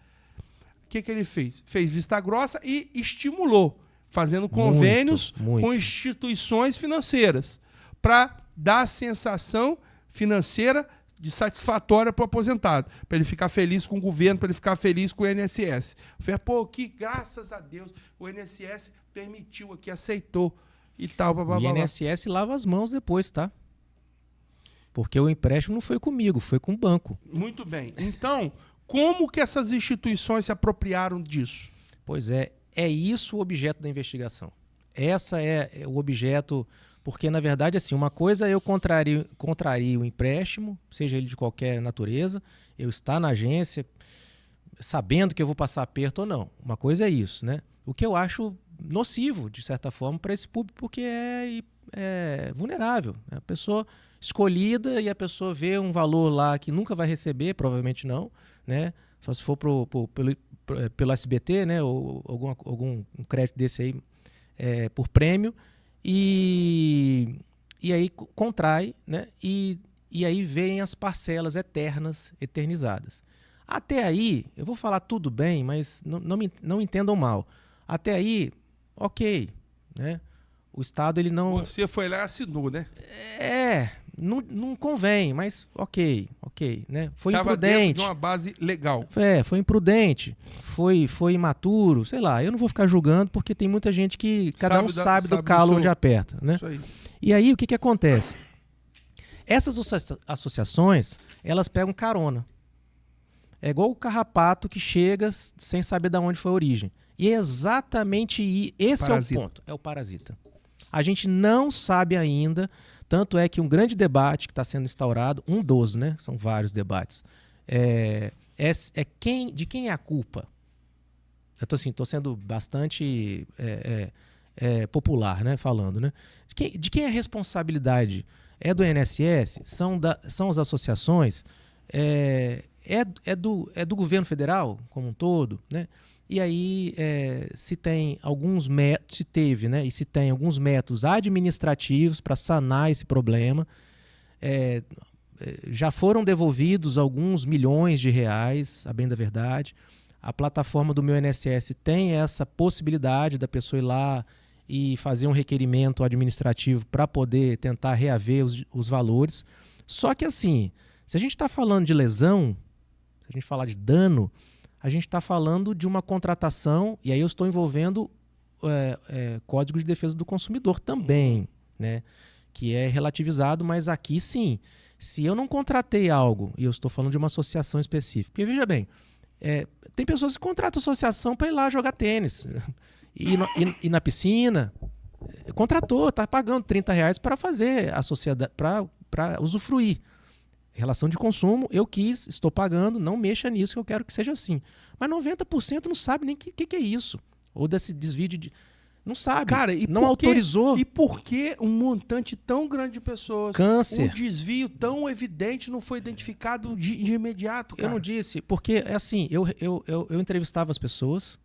O que ele fez? Fez vista grossa e estimulou, fazendo convênios com instituições financeiras, para dar a sensação financeira de satisfatória para o aposentado, para ele ficar feliz com o governo, para ele ficar feliz com o INSS. Falei, pô, que graças a Deus o INSS permitiu aqui, aceitou e tal. Blá, blá, o INSS lava as mãos depois, tá? Porque o empréstimo não foi comigo, foi com o banco. Muito bem. Então, como que essas instituições se apropriaram disso? Pois é isso o objeto da investigação. Essa é o objeto... Porque, na verdade, assim, uma coisa é eu contraria o empréstimo, seja ele de qualquer natureza, eu estar na agência sabendo que eu vou passar aperto ou não. Uma coisa é isso, né? O que eu acho nocivo, de certa forma, para esse público, porque é vulnerável. Né? A pessoa escolhida e a pessoa vê um valor lá que nunca vai receber, provavelmente não, né? Só se for pelo SBT, né? Ou algum crédito desse aí por prêmio. E aí contrai, né? E aí vem as parcelas eternizadas. Até aí, eu vou falar tudo bem, mas não entendam mal. Até aí, ok, né? O Estado, ele não... Você foi lá e assinou, né? não convém, mas ok, né? Foi Tava imprudente. dentro de uma base legal. Foi imprudente, foi imaturo, sei lá. Eu não vou ficar julgando porque tem muita gente que cada um sabe do calo onde aperta, né? Isso aí. E aí o que acontece? Essas associações, elas pegam carona. É igual o carrapato que chega sem saber de onde foi a origem. E é exatamente esse Parasita. é o ponto, é o parasita. A gente não sabe ainda, tanto é que um grande debate que está sendo instaurado, um dos, né? São vários debates, de quem é a culpa? Eu estou sendo bastante popular, né? Falando, né? De quem é a responsabilidade? É do INSS? São as associações? É do governo federal como um todo, né? E aí se tem alguns métodos, se teve, né? E se tem alguns métodos administrativos para sanar esse problema. Já foram devolvidos alguns milhões de reais, a bem da verdade. A plataforma do Meu INSS tem essa possibilidade da pessoa ir lá e fazer um requerimento administrativo para poder tentar reaver os valores. Só que assim, se a gente está falando de lesão, se a gente falar de dano, a gente está falando de uma contratação, e aí eu estou envolvendo Código de Defesa do Consumidor também, né? Que é relativizado, mas aqui sim, se eu não contratei algo, e eu estou falando de uma associação específica, porque veja bem, tem pessoas que contratam associação para ir lá jogar tênis, e na piscina, contratou, está pagando R$30 para fazer a sociedade, para usufruir. Relação de consumo, eu estou pagando, não mexa nisso, que eu quero que seja assim. Mas 90% não sabe nem o que é isso. Ou desse desvio de... Não sabe, Cara, não autorizou. E por que um montante tão grande de pessoas, Câncer. um desvio tão evidente não foi identificado de imediato, cara? Eu não disse, porque assim, eu entrevistava as pessoas,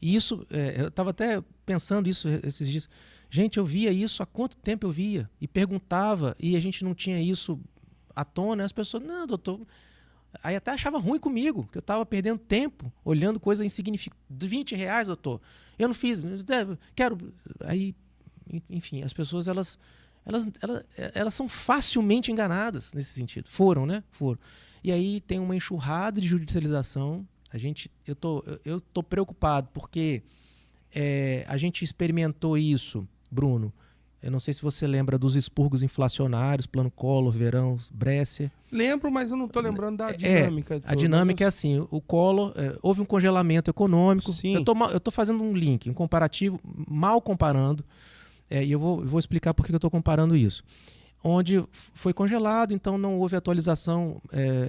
e isso, eu estava até pensando isso esses dias. Gente, eu via isso, há quanto tempo eu via? E perguntava, e a gente não tinha isso à tona, as pessoas, não, doutor... Aí até achava ruim comigo, que eu estava perdendo tempo, olhando coisa insignificante. R$20, doutor, eu não fiz, quero... Aí, enfim, as pessoas, elas são facilmente enganadas nesse sentido. Foram, né? Foram. E aí tem uma enxurrada de judicialização. Eu tô preocupado, porque a gente experimentou isso, Bruno. Eu não sei se você lembra dos expurgos inflacionários, Plano Collor, Verão, Bresser. Lembro, mas eu não estou lembrando da dinâmica. A dinâmica é assim, o Collor, houve um congelamento econômico. Sim. Eu tô fazendo um link, um comparativo, mal comparando, e eu vou explicar por que eu estou comparando isso. Onde foi congelado, então não houve atualização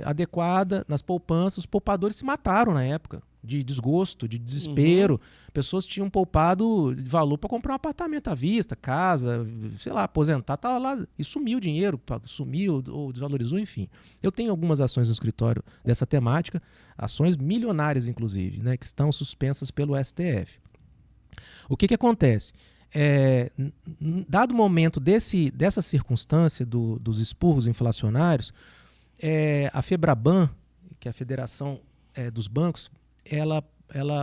adequada nas poupanças. Os poupadores se mataram na época, de desgosto, de desespero. Pessoas tinham poupado de valor para comprar um apartamento à vista, casa, sei lá, aposentar, estava lá e sumiu o dinheiro, sumiu ou desvalorizou, enfim. Eu tenho algumas ações no escritório dessa temática, ações milionárias inclusive, né, que estão suspensas pelo STF. O que acontece? Dado o momento dessa circunstância dos expurgos inflacionários, a FEBRABAN, que é a Federação dos Bancos, ela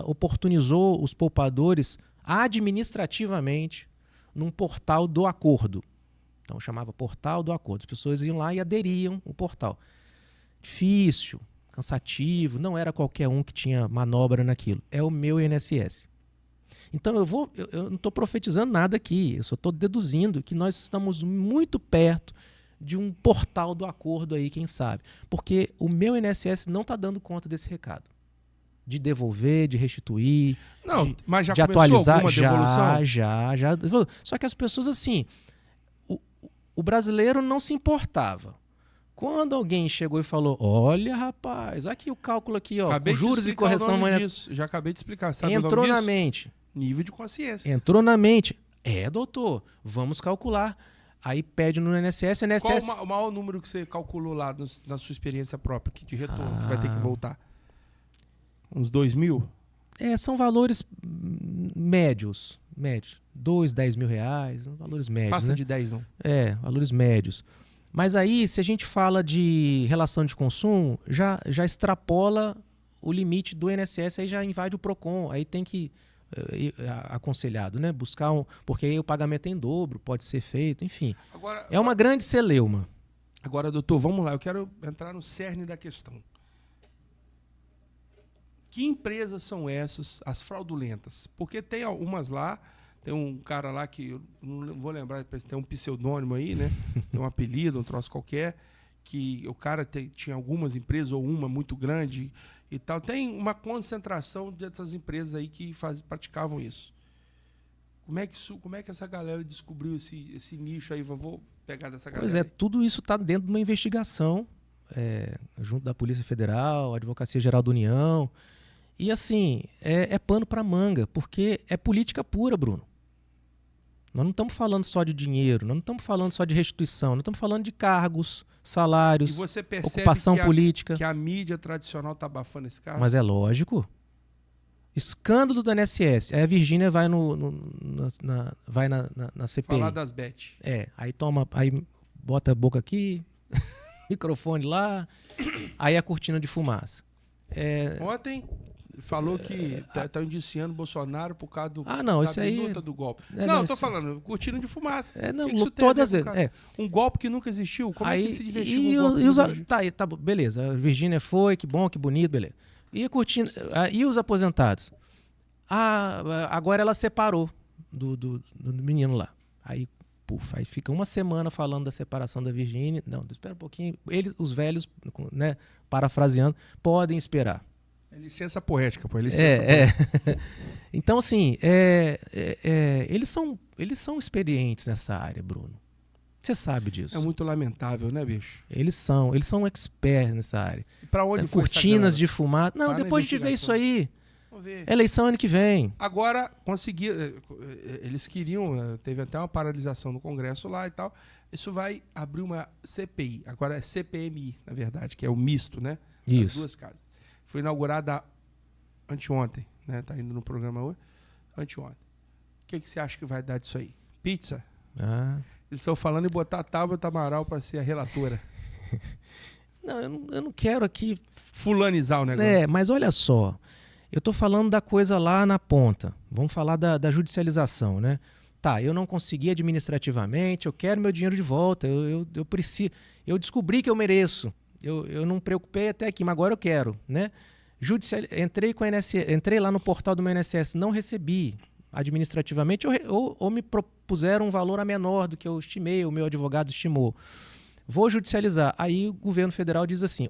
oportunizou os poupadores administrativamente num portal do acordo. Então chamava Portal do Acordo. As pessoas iam lá e aderiam ao portal. Difícil, cansativo, não era qualquer um que tinha manobra naquilo. É o Meu INSS. Então eu não estou profetizando nada aqui, eu só estou deduzindo que nós estamos muito perto de um portal do acordo aí, quem sabe. Porque o Meu INSS não está dando conta desse recado. De devolver, de restituir, mas já de atualizar. Alguma devolução? Já. Só que as pessoas, assim, o brasileiro não se importava. Quando alguém chegou e falou, olha, rapaz, aqui o cálculo aqui, ó, com juros e correção monetária. Já acabei de explicar. Sabe entrou na mente. Nível de consciência. Entrou na mente. Doutor, vamos calcular. Aí pede no INSS, Qual o maior número que você calculou lá na sua experiência própria, que de retorno, que vai ter que voltar? Uns 2.000? São valores médios. 2, 10 mil reais, valores médios. Passa, né? De 10, não? Valores médios. Mas aí, se a gente fala de relação de consumo, já extrapola o limite do INSS, aí já invade o PROCON, aí tem que, aconselhado, né? Buscar porque aí o pagamento é em dobro, pode ser feito, enfim. Agora, é uma grande celeuma. Agora, doutor, vamos lá. Eu quero entrar no cerne da questão. Que empresas são essas, as fraudulentas? Porque tem algumas lá, tem um cara lá que eu não vou lembrar, tem um pseudônimo aí, né? Tem um apelido, um troço qualquer, que o cara tinha algumas empresas, ou uma muito grande e tal. Tem uma concentração dessas empresas aí que praticavam isso. Como é que essa galera descobriu esse nicho aí? Vou pegar dessa galera. Pois é, tudo isso está dentro de uma investigação, junto da Polícia Federal, Advocacia Geral da União. E assim, é pano para manga, porque é política pura, Bruno. Nós não estamos falando só de dinheiro, nós não estamos falando só de restituição, nós estamos falando de cargos, salários, e você percebe ocupação política. Que a mídia tradicional está abafando esse caso? Mas é lógico. Escândalo do INSS. Aí a Virgínia vai na CPI. Falar das bet. Aí bota a boca aqui, microfone lá, aí a cortina de fumaça. Ontem falou que tá indiciando o Bolsonaro por causa da luta do golpe. Eu tô falando, cortina de fumaça. Todas as vezes. Um golpe que nunca existiu. Como é que se divertiu beleza. A Virgínia foi, que bom, que bonito, beleza. E os aposentados? Agora ela separou do menino lá. Aí fica uma semana falando da separação da Virgínia. Não, espera um pouquinho. Os velhos, né, parafraseando, podem esperar. É licença poética, pô. Poética. Então, assim, eles são experientes nessa área, Bruno. Você sabe disso. É muito lamentável, né, bicho? Eles são experts nessa área. Pra onde foi cortinas de fumaça. Não, depois a gente vê isso aí. Vamos ver. Eleição ano que vem. Agora, eles queriam, teve até uma paralisação no Congresso lá e tal. Isso vai abrir uma CPI. Agora é CPMI, na verdade, que é o misto, né? Isso. Das duas casas. Foi inaugurada anteontem, né? Tá indo no programa hoje. Anteontem. O que você acha que vai dar disso aí? Pizza? Eles estão falando em botar a Tabata Amaral para ser a relatora. Não, eu não quero aqui fulanizar o negócio. Mas olha só. Eu estou falando da coisa lá na ponta. Vamos falar da judicialização, né? Tá, eu não consegui administrativamente, eu quero meu dinheiro de volta, eu preciso. Eu descobri que eu mereço. Eu não me preocupei até aqui, mas agora eu quero, né? Entrei lá no portal do meu INSS, não recebi administrativamente, ou me propuseram um valor a menor do que eu estimei, o meu advogado estimou. Vou judicializar. Aí o governo federal diz assim,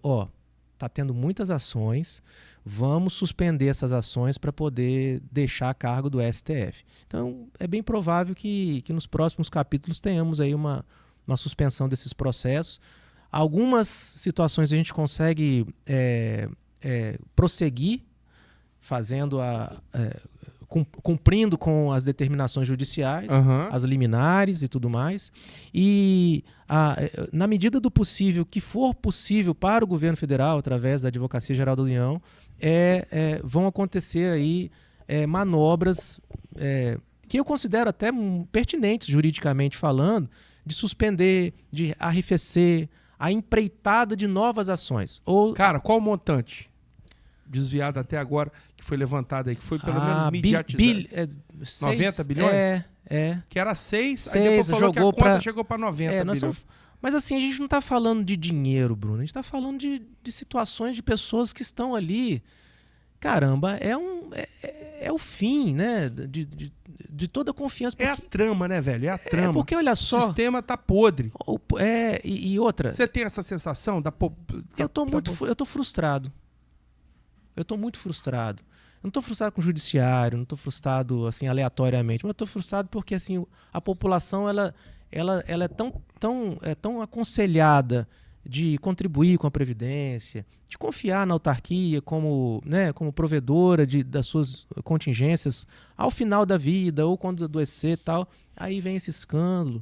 tá tendo muitas ações, vamos suspender essas ações para poder deixar a cargo do STF. Então, é bem provável que nos próximos capítulos tenhamos aí uma suspensão desses processos. Algumas situações a gente consegue prosseguir fazendo cumprindo com as determinações judiciais, as liminares e tudo mais. E, na medida do possível, que for possível para o governo federal, através da Advocacia Geral da União, vão acontecer aí manobras que eu considero até pertinentes, juridicamente falando, de suspender, de arrefecer a empreitada de novas ações. Cara, qual o montante desviado até agora, que foi levantado aí, que foi pelo menos midiatizado? 90 bilhões? Que era 6, aí depois falou que a conta chegou para 90 bilhões. Mas assim, a gente não está falando de dinheiro, Bruno, a gente está falando de situações de pessoas que estão ali. Caramba, é o fim, né, de toda a confiança. Porque... É a trama, né, velho? É a trama. Porque, olha só... O sistema tá podre. E outra... Você tem essa sensação eu tô frustrado. Eu tô muito frustrado. Eu não tô frustrado com o judiciário, não tô frustrado, assim, aleatoriamente, mas eu tô frustrado porque, assim, a população, ela é tão aconselhada de contribuir com a Previdência, de confiar na autarquia como provedora das suas contingências ao final da vida ou quando adoecer e tal. Aí vem esse escândalo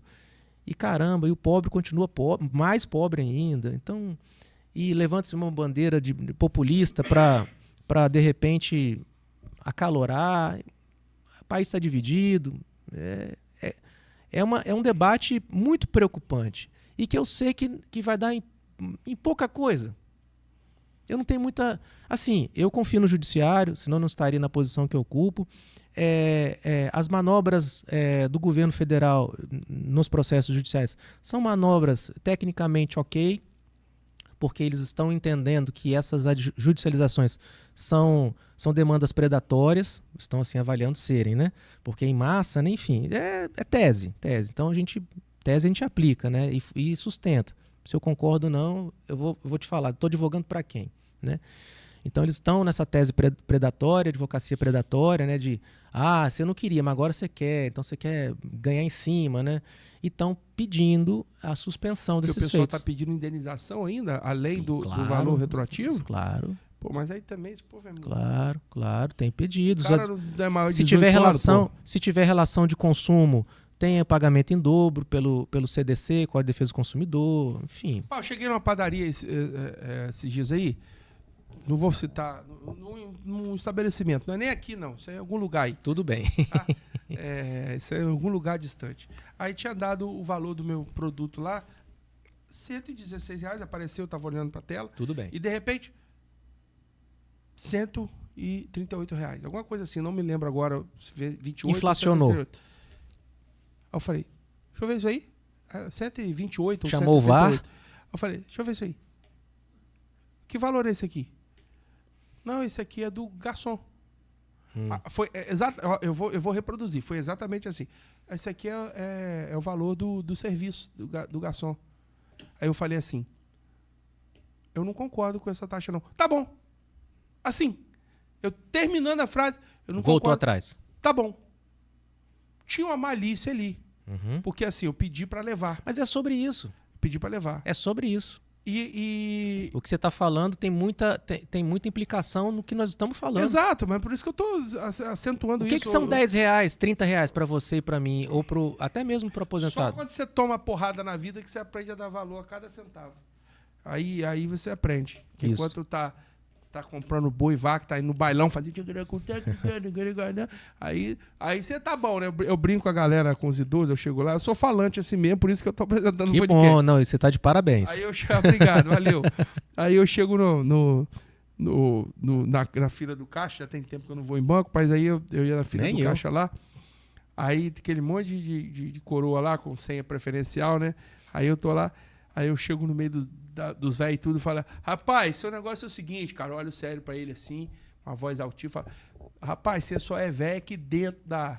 e caramba, e o pobre continua pobre, mais pobre ainda. Então, e levanta-se uma bandeira de populista para de repente acalorar. O país está dividido. É um debate muito preocupante e que eu sei que vai dar em pouca coisa. Eu não tenho muita... Assim, eu confio no judiciário, senão não estaria na posição que eu ocupo. as manobras do governo federal nos processos judiciais são manobras tecnicamente ok, porque eles estão entendendo que essas judicializações são demandas predatórias, estão assim avaliando serem, né? Porque em massa, né? Enfim, é tese. Então a gente aplica, né? E sustenta. Se eu concordo ou não, eu vou te falar, estou advogando para quem, né? Então eles estão nessa tese predatória, advocacia predatória, né? De, você não queria, mas agora você quer, então você quer ganhar em cima, né? E estão pedindo a suspensão desses feitos. Porque o pessoal está pedindo indenização ainda, além do valor retroativo? Claro. Pô, mas aí também esse povo é muito... Claro, tem pedidos. Se tiver relação de consumo, tem pagamento em dobro pelo CDC, Código de Defesa do Consumidor, enfim. Eu cheguei numa padaria esses dias aí, não vou citar, num estabelecimento, não é nem aqui não, isso é em algum lugar aí. Tudo bem. Tá? Isso é em algum lugar distante. Aí tinha dado o valor do meu produto lá, R$116, apareceu, eu estava olhando para a tela. Tudo bem. E de repente, R$138, alguma coisa assim, não me lembro agora, 28. Inflacionou. 138. Aí eu falei, deixa eu ver isso aí. 128 ou 138. Chamou o VAR? Eu falei, deixa eu ver isso aí. Que valor é esse aqui? Não, esse aqui é do garçom. Eu vou reproduzir. Foi exatamente assim. Esse aqui é o valor do serviço do garçom. Aí eu falei assim, eu não concordo com essa taxa não. Tá bom. Assim, eu terminando a frase, eu não Voltou concordo. atrás. Tá bom. Tinha uma malícia ali. Porque assim, eu pedi para levar. Mas é sobre isso. Pedi para levar. É sobre isso. E o que você está falando tem muita implicação no que nós estamos falando. Exato, mas por isso que eu estou acentuando isso. O que são R$10, R$30 para você e para mim, ou até mesmo para o aposentado? Só quando você toma porrada na vida que você aprende a dar valor a cada centavo. Aí você aprende. Que enquanto tá comprando boi, vaca, tá indo no bailão, fazendo... Aí você tá bom, né? Eu brinco com a galera, com os idosos, eu chego lá, eu sou falante assim mesmo, por isso que eu tô apresentando o podcast. Que bom, não, você tá de parabéns. Aí eu chego, obrigado, valeu. Aí eu chego na fila do caixa, já tem tempo que eu não vou em banco, mas aí eu ia na fila do caixa lá, aí aquele monte de coroa lá, com senha preferencial, né? Aí eu tô lá, aí eu chego no meio dos velhos e tudo e falo, rapaz, seu negócio é o seguinte, cara, olha sério pra ele assim, uma voz altiva, fala, rapaz, você só é velho aqui dentro da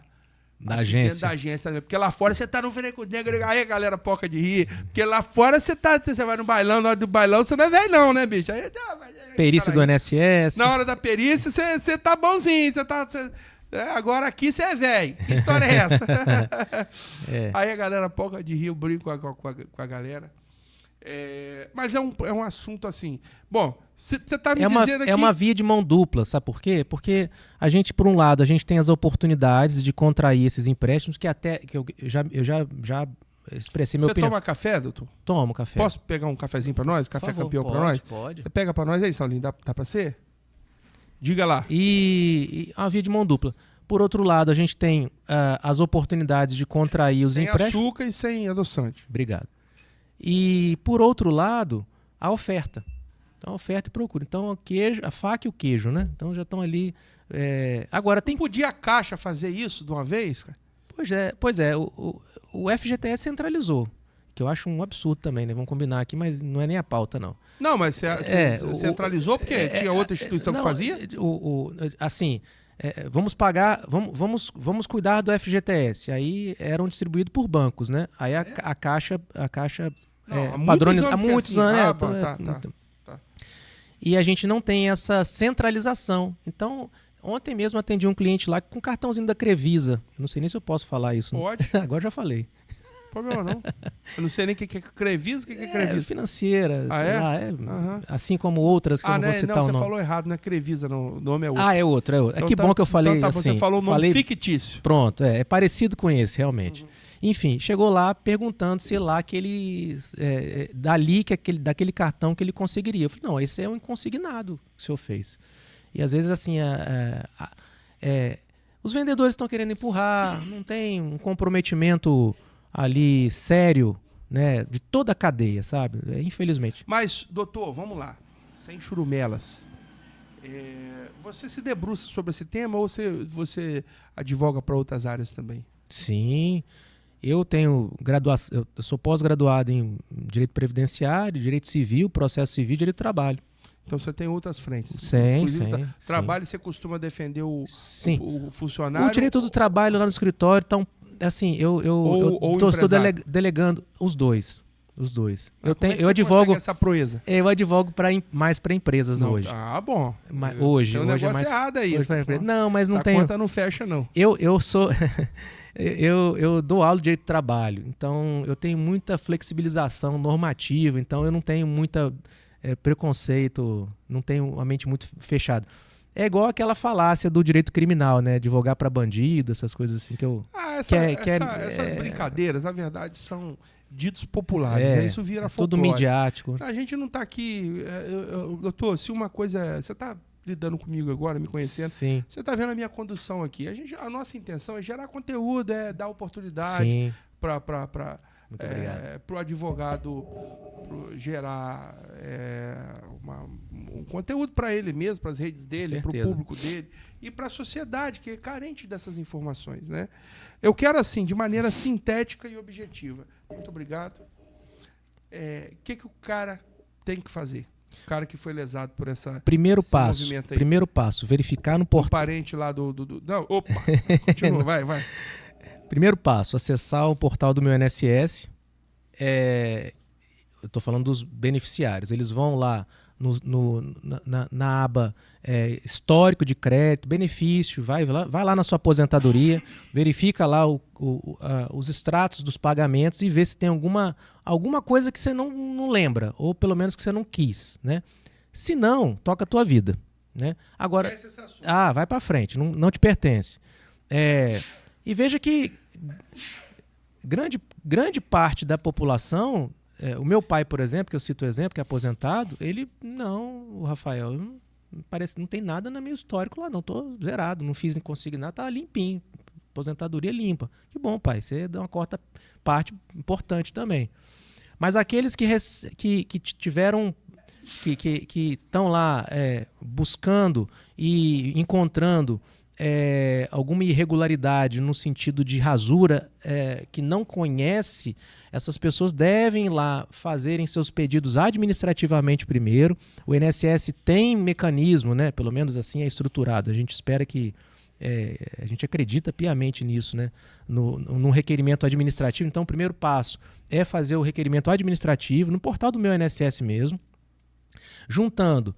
agência. Dentro da agência, né? Porque lá fora você tá no Veneco Negro, aí a galera poca de rir, porque lá fora você vai no bailão, na hora do bailão você não é velho não, né, bicho? Aí, perícia do INSS. Na hora da perícia você tá bonzinho, agora aqui você é velho. Que história é essa? Aí a galera poca de rir, eu brinco com a galera. Mas é um assunto assim. Bom, você está me dizendo aqui... É uma via de mão dupla, sabe por quê? Porque a gente, por um lado, a gente tem as oportunidades de contrair esses empréstimos que eu já expressei minha opinião. Você toma café, doutor? Tomo café. Posso pegar um cafezinho para nós? Café campeão para nós? Pode. Você pega para nós aí, Saulinho? Dá para ser? Diga lá. E uma via de mão dupla. Por outro lado, a gente tem as oportunidades de contrair os empréstimos... Sem açúcar e sem adoçante. Obrigado. E, por outro lado, a oferta. Então, a oferta e procura. Então, a faca e o queijo, né? Então, já estão ali... Agora, tem... Podia a Caixa fazer isso de uma vez, cara? Pois é. O FGTS centralizou, que eu acho um absurdo também, né? Vamos combinar aqui, mas não é nem a pauta, não. Não, mas você centralizou porque tinha outra instituição que fazia? Assim... vamos pagar, vamos cuidar do FGTS. Aí eram distribuídos por bancos, né? Aí a Caixa padroniza há muitos anos. Tá. E a gente não tem essa centralização. Então, ontem mesmo atendi um cliente lá com cartãozinho da Crevisa. Não sei nem se eu posso falar isso. Pode. Agora já falei. Problema não. Eu não sei nem o que é Crevisa, o que é Crevisa. Financeira, sei lá, assim como outras que eu não vou citar o nome. Você falou errado, não é Crevisa, não, o nome é outro. É outro. Então, que bom que eu falei então assim. Você falou o nome fictício. Pronto, é parecido com esse, realmente. Enfim, chegou lá perguntando se lá daquele cartão que ele conseguiria. Eu falei, não, esse é um inconsignado que o senhor fez. E às vezes assim, os vendedores estão querendo empurrar, não tem um comprometimento ali sério, né, de toda a cadeia, sabe? Infelizmente. Mas, doutor, vamos lá, sem churumelas. Você se debruça sobre esse tema ou você advoga para outras áreas também? Sim, eu tenho graduação, eu sou pós-graduado em Direito Previdenciário, Direito Civil, Processo Civil e Direito do Trabalho. Então você tem outras frentes. Sim, Inclusive, sim. Trabalho, você costuma defender o funcionário? O direito do trabalho lá no escritório, então, assim, eu estou delegando os dois. Os dois. Eu advogo essa proeza? Eu advogo mais para empresas hoje. Ah, bom. Hoje é mais errado aí. Não, mas não tem. A conta não fecha não. Eu sou eu dou aula de direito do trabalho, então eu tenho muita flexibilização normativa, então eu não tenho muita preconceito, não tenho a mente muito fechada. É igual aquela falácia do direito criminal, né? Advogar para bandido, essas coisas assim que eu... Essas brincadeiras, na verdade, são ditos populares, né? Isso vira folclore. Tudo midiático. A gente não está aqui... doutor, se uma coisa... Você está lidando comigo agora, me conhecendo. Sim. Você está vendo a minha condução aqui. A nossa intenção é gerar conteúdo, dar oportunidade para o advogado gerar um conteúdo para ele mesmo, para as redes dele, para o público dele e para a sociedade que é carente dessas informações, né? Eu quero assim, de maneira sintética e objetiva. Muito obrigado. O que o cara tem que fazer? O cara que foi lesado por esse movimento aí. Primeiro passo, verificar no portal. O parente lá do... Não, opa, continua, vai. Primeiro passo, acessar o portal do meu INSS. Eu estou falando dos beneficiários. Eles vão lá na aba histórico de crédito, benefício, vai lá na sua aposentadoria, verifica lá os extratos dos pagamentos e vê se tem alguma coisa que você não lembra, ou pelo menos que você não quis, né? Se não, toca a tua vida, né? Agora, vai para frente, não te pertence. E veja que grande parte da população, o meu pai, por exemplo, que eu cito o exemplo, que é aposentado, o Rafael, não tem nada no meu histórico lá, não, estou zerado, não fiz consignado, tá limpinho, aposentadoria limpa. Que bom, pai, você dá uma parte importante também. Mas aqueles que tiveram, que estão lá buscando e encontrando alguma irregularidade no sentido de rasura que não conhece, essas pessoas devem ir lá fazerem seus pedidos administrativamente primeiro. O INSS tem mecanismo, né? Pelo menos assim é estruturado. A gente espera que a gente acredita piamente nisso, né? No requerimento administrativo. Então, o primeiro passo é fazer o requerimento administrativo no portal do meu INSS mesmo, juntando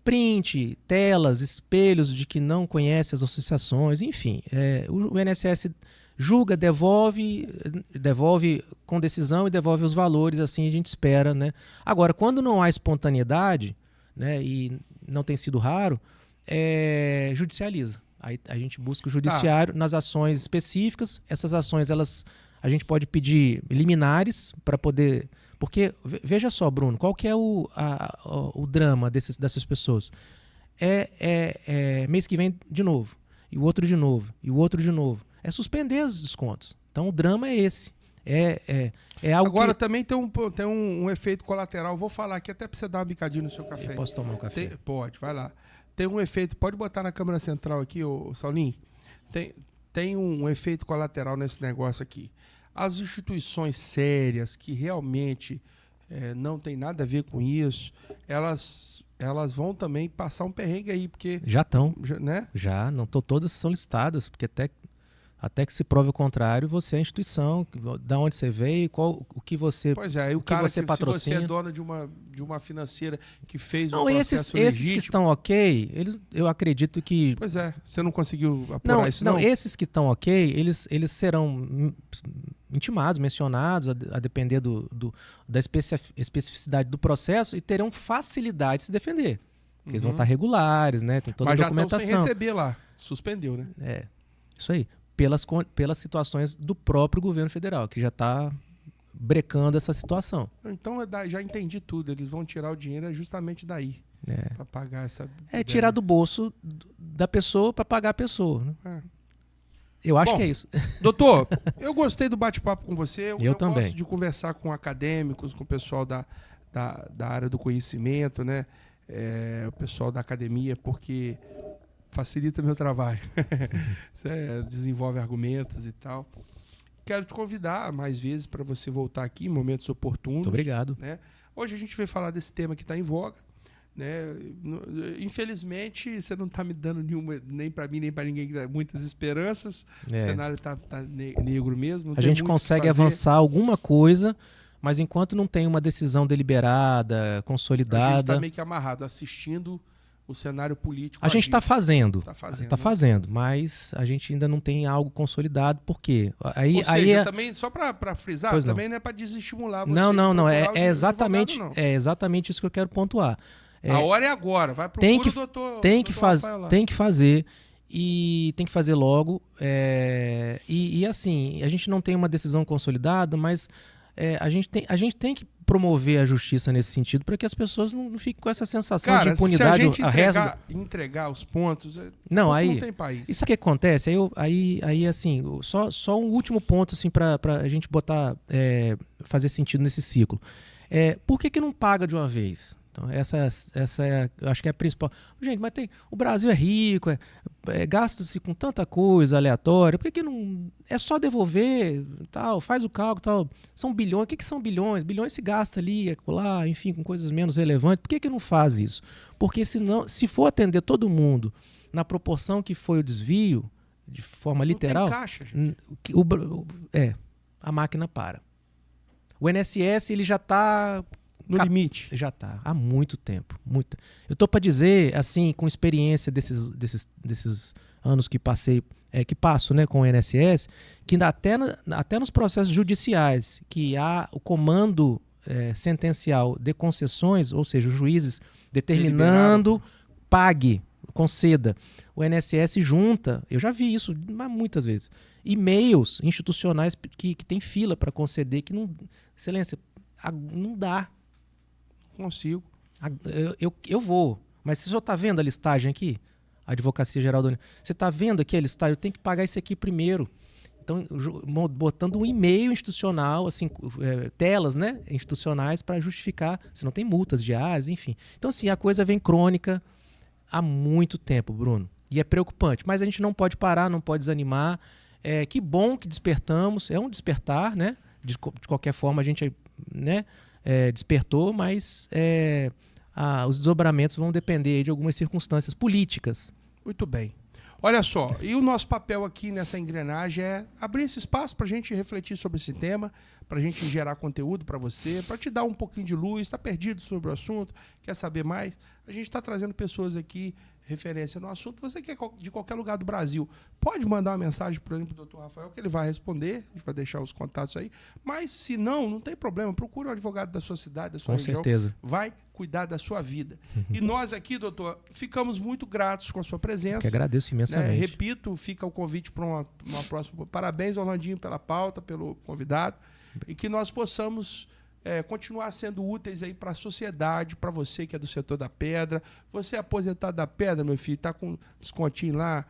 print, telas, espelhos de que não conhece as associações, enfim. O INSS julga, devolve com decisão e devolve os valores, assim a gente espera, né? Agora, quando não há espontaneidade, né, e não tem sido raro, judicializa. Aí a gente busca o judiciário nas ações específicas. Essas ações, a gente pode pedir liminares para poder... Porque, veja só, Bruno, qual que é o drama dessas pessoas? Mês que vem de novo, e o outro de novo, e o outro de novo. É suspender os descontos. Então, o drama é esse. Algo Agora, também tem um efeito colateral. Vou falar aqui até para você dar uma bicadinha no seu café. Eu posso tomar um café? Pode, vai lá. Tem um efeito, pode botar na câmera central aqui, Saulinho. Tem um efeito colateral nesse negócio aqui. As instituições sérias que realmente não tem nada a ver com isso, elas vão também passar um perrengue aí, porque... Já estão. Né? Já, não todas são listadas, porque até que se prove o contrário, você é a instituição, da onde você veio, o que você Pois é, aí o cara você patrocina. Se você é dono de uma financeira que fez um processo legítimo... Esses que estão ok, eu acredito que... Pois é, você não conseguiu apurar isso não? Não, esses que estão ok, eles serão intimados, mencionados, a depender da especificidade do processo, e terão facilidade de se defender. Porque eles vão estar regulares, né? Tem toda a documentação. Mas já estão sem receber lá. Suspendeu, né? Isso aí. Pelas situações do próprio governo federal, que já está brecando essa situação. Então, já entendi tudo. Eles vão tirar o dinheiro justamente daí. Para pagar essa... tirar do bolso da pessoa para pagar a pessoa. Né? Eu acho que é isso. Doutor, eu gostei do bate-papo com você. Eu também. Gosto de conversar com acadêmicos, com o pessoal da área do conhecimento, né? o pessoal da academia, porque facilita meu trabalho. Você desenvolve argumentos e tal. Quero te convidar mais vezes para você voltar aqui em momentos oportunos. Muito obrigado. Né? Hoje a gente veio falar desse tema que está em voga. Né? Infelizmente, você não está me dando nenhuma, nem para mim, nem para ninguém, muitas esperanças. O cenário está negro mesmo. A gente consegue avançar alguma coisa, mas enquanto não tem uma decisão deliberada, consolidada... A gente está meio que amarrado, assistindo o cenário político. A gente está fazendo. Está fazendo, mas a gente ainda não tem algo consolidado. Por quê? Ou seja, também, só para frisar, também não é para desestimular você. Não. É exatamente isso que eu quero pontuar. A hora é agora. Vai pro doutor. Tem que fazer. E tem que fazer logo. E assim, a gente não tem uma decisão consolidada, mas a gente tem que promover a justiça nesse sentido para que as pessoas não fiquem com essa sensação de impunidade. Se a gente entregar os pontos, não tem país. Isso que acontece, aí assim, só um último ponto assim, para a gente fazer sentido nesse ciclo. Por que não paga de uma vez? Então, essa eu acho que é a principal. Gente, mas o Brasil é rico, gasta-se com tanta coisa aleatória, por que não. É só devolver, tal, faz o cálculo, tal. São bilhões. O que são bilhões? Bilhões se gasta ali, acolá, enfim, com coisas menos relevantes. Por que não faz isso? Porque se for atender todo mundo na proporção que foi o desvio, de forma literal. Não tem caixa, gente. A máquina para. O INSS, ele já está. No limite. Já está, há muito tempo. Eu estou para dizer, assim, com experiência desses anos que passo, né, com o INSS, que até nos processos judiciais, que há o comando sentencial de concessões, ou seja, os juízes determinando, pague, conceda. O INSS junta, eu já vi isso muitas vezes, e-mails institucionais que tem fila para conceder, que não, excelência, não dá. Consigo. Eu vou, mas se o senhor está vendo a listagem aqui, a Advocacia Geral da União, você está vendo aqui a listagem, eu tenho que pagar isso aqui primeiro. Então, botando um e-mail institucional, assim, telas, né, institucionais para justificar, se não tem multas diárias, enfim. Então, assim, a coisa vem crônica há muito tempo, Bruno, e é preocupante, mas a gente não pode parar, não pode desanimar. Que bom que despertamos, é um despertar, né? De qualquer forma, a gente, né, despertou, mas os desdobramentos vão depender de algumas circunstâncias políticas. Muito bem. Olha só, e o nosso papel aqui nessa engrenagem é abrir esse espaço para a gente refletir sobre esse tema, para a gente gerar conteúdo para você, para te dar um pouquinho de luz, está perdido sobre o assunto, quer saber mais? A gente está trazendo pessoas aqui, referência no assunto. Você que é de qualquer lugar do Brasil, pode mandar uma mensagem para o Dr. Rafael, que ele vai responder, a gente vai deixar os contatos aí. Mas se não tem problema, procure um advogado da sua cidade, da sua região. Com certeza. Vai cuidar da sua vida. E nós aqui, doutor, ficamos muito gratos com a sua presença. Que agradeço imensamente. Repito, fica o convite para uma próxima. Parabéns, Orlandinho, pela pauta, pelo convidado. E que nós possamos continuar sendo úteis aí para a sociedade, para você que é do setor da pedra. Você é aposentado da pedra, meu filho, está com descontinho lá.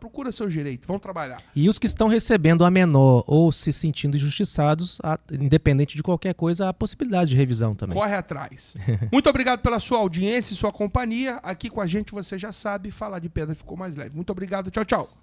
Procura seu direito, vamos trabalhar. E os que estão recebendo a menor ou se sentindo injustiçados, independente de qualquer coisa, há possibilidade de revisão também. Corre atrás. Muito obrigado pela sua audiência e sua companhia. Aqui com a gente, você já sabe, falar de pedra ficou mais leve. Muito obrigado, tchau, tchau.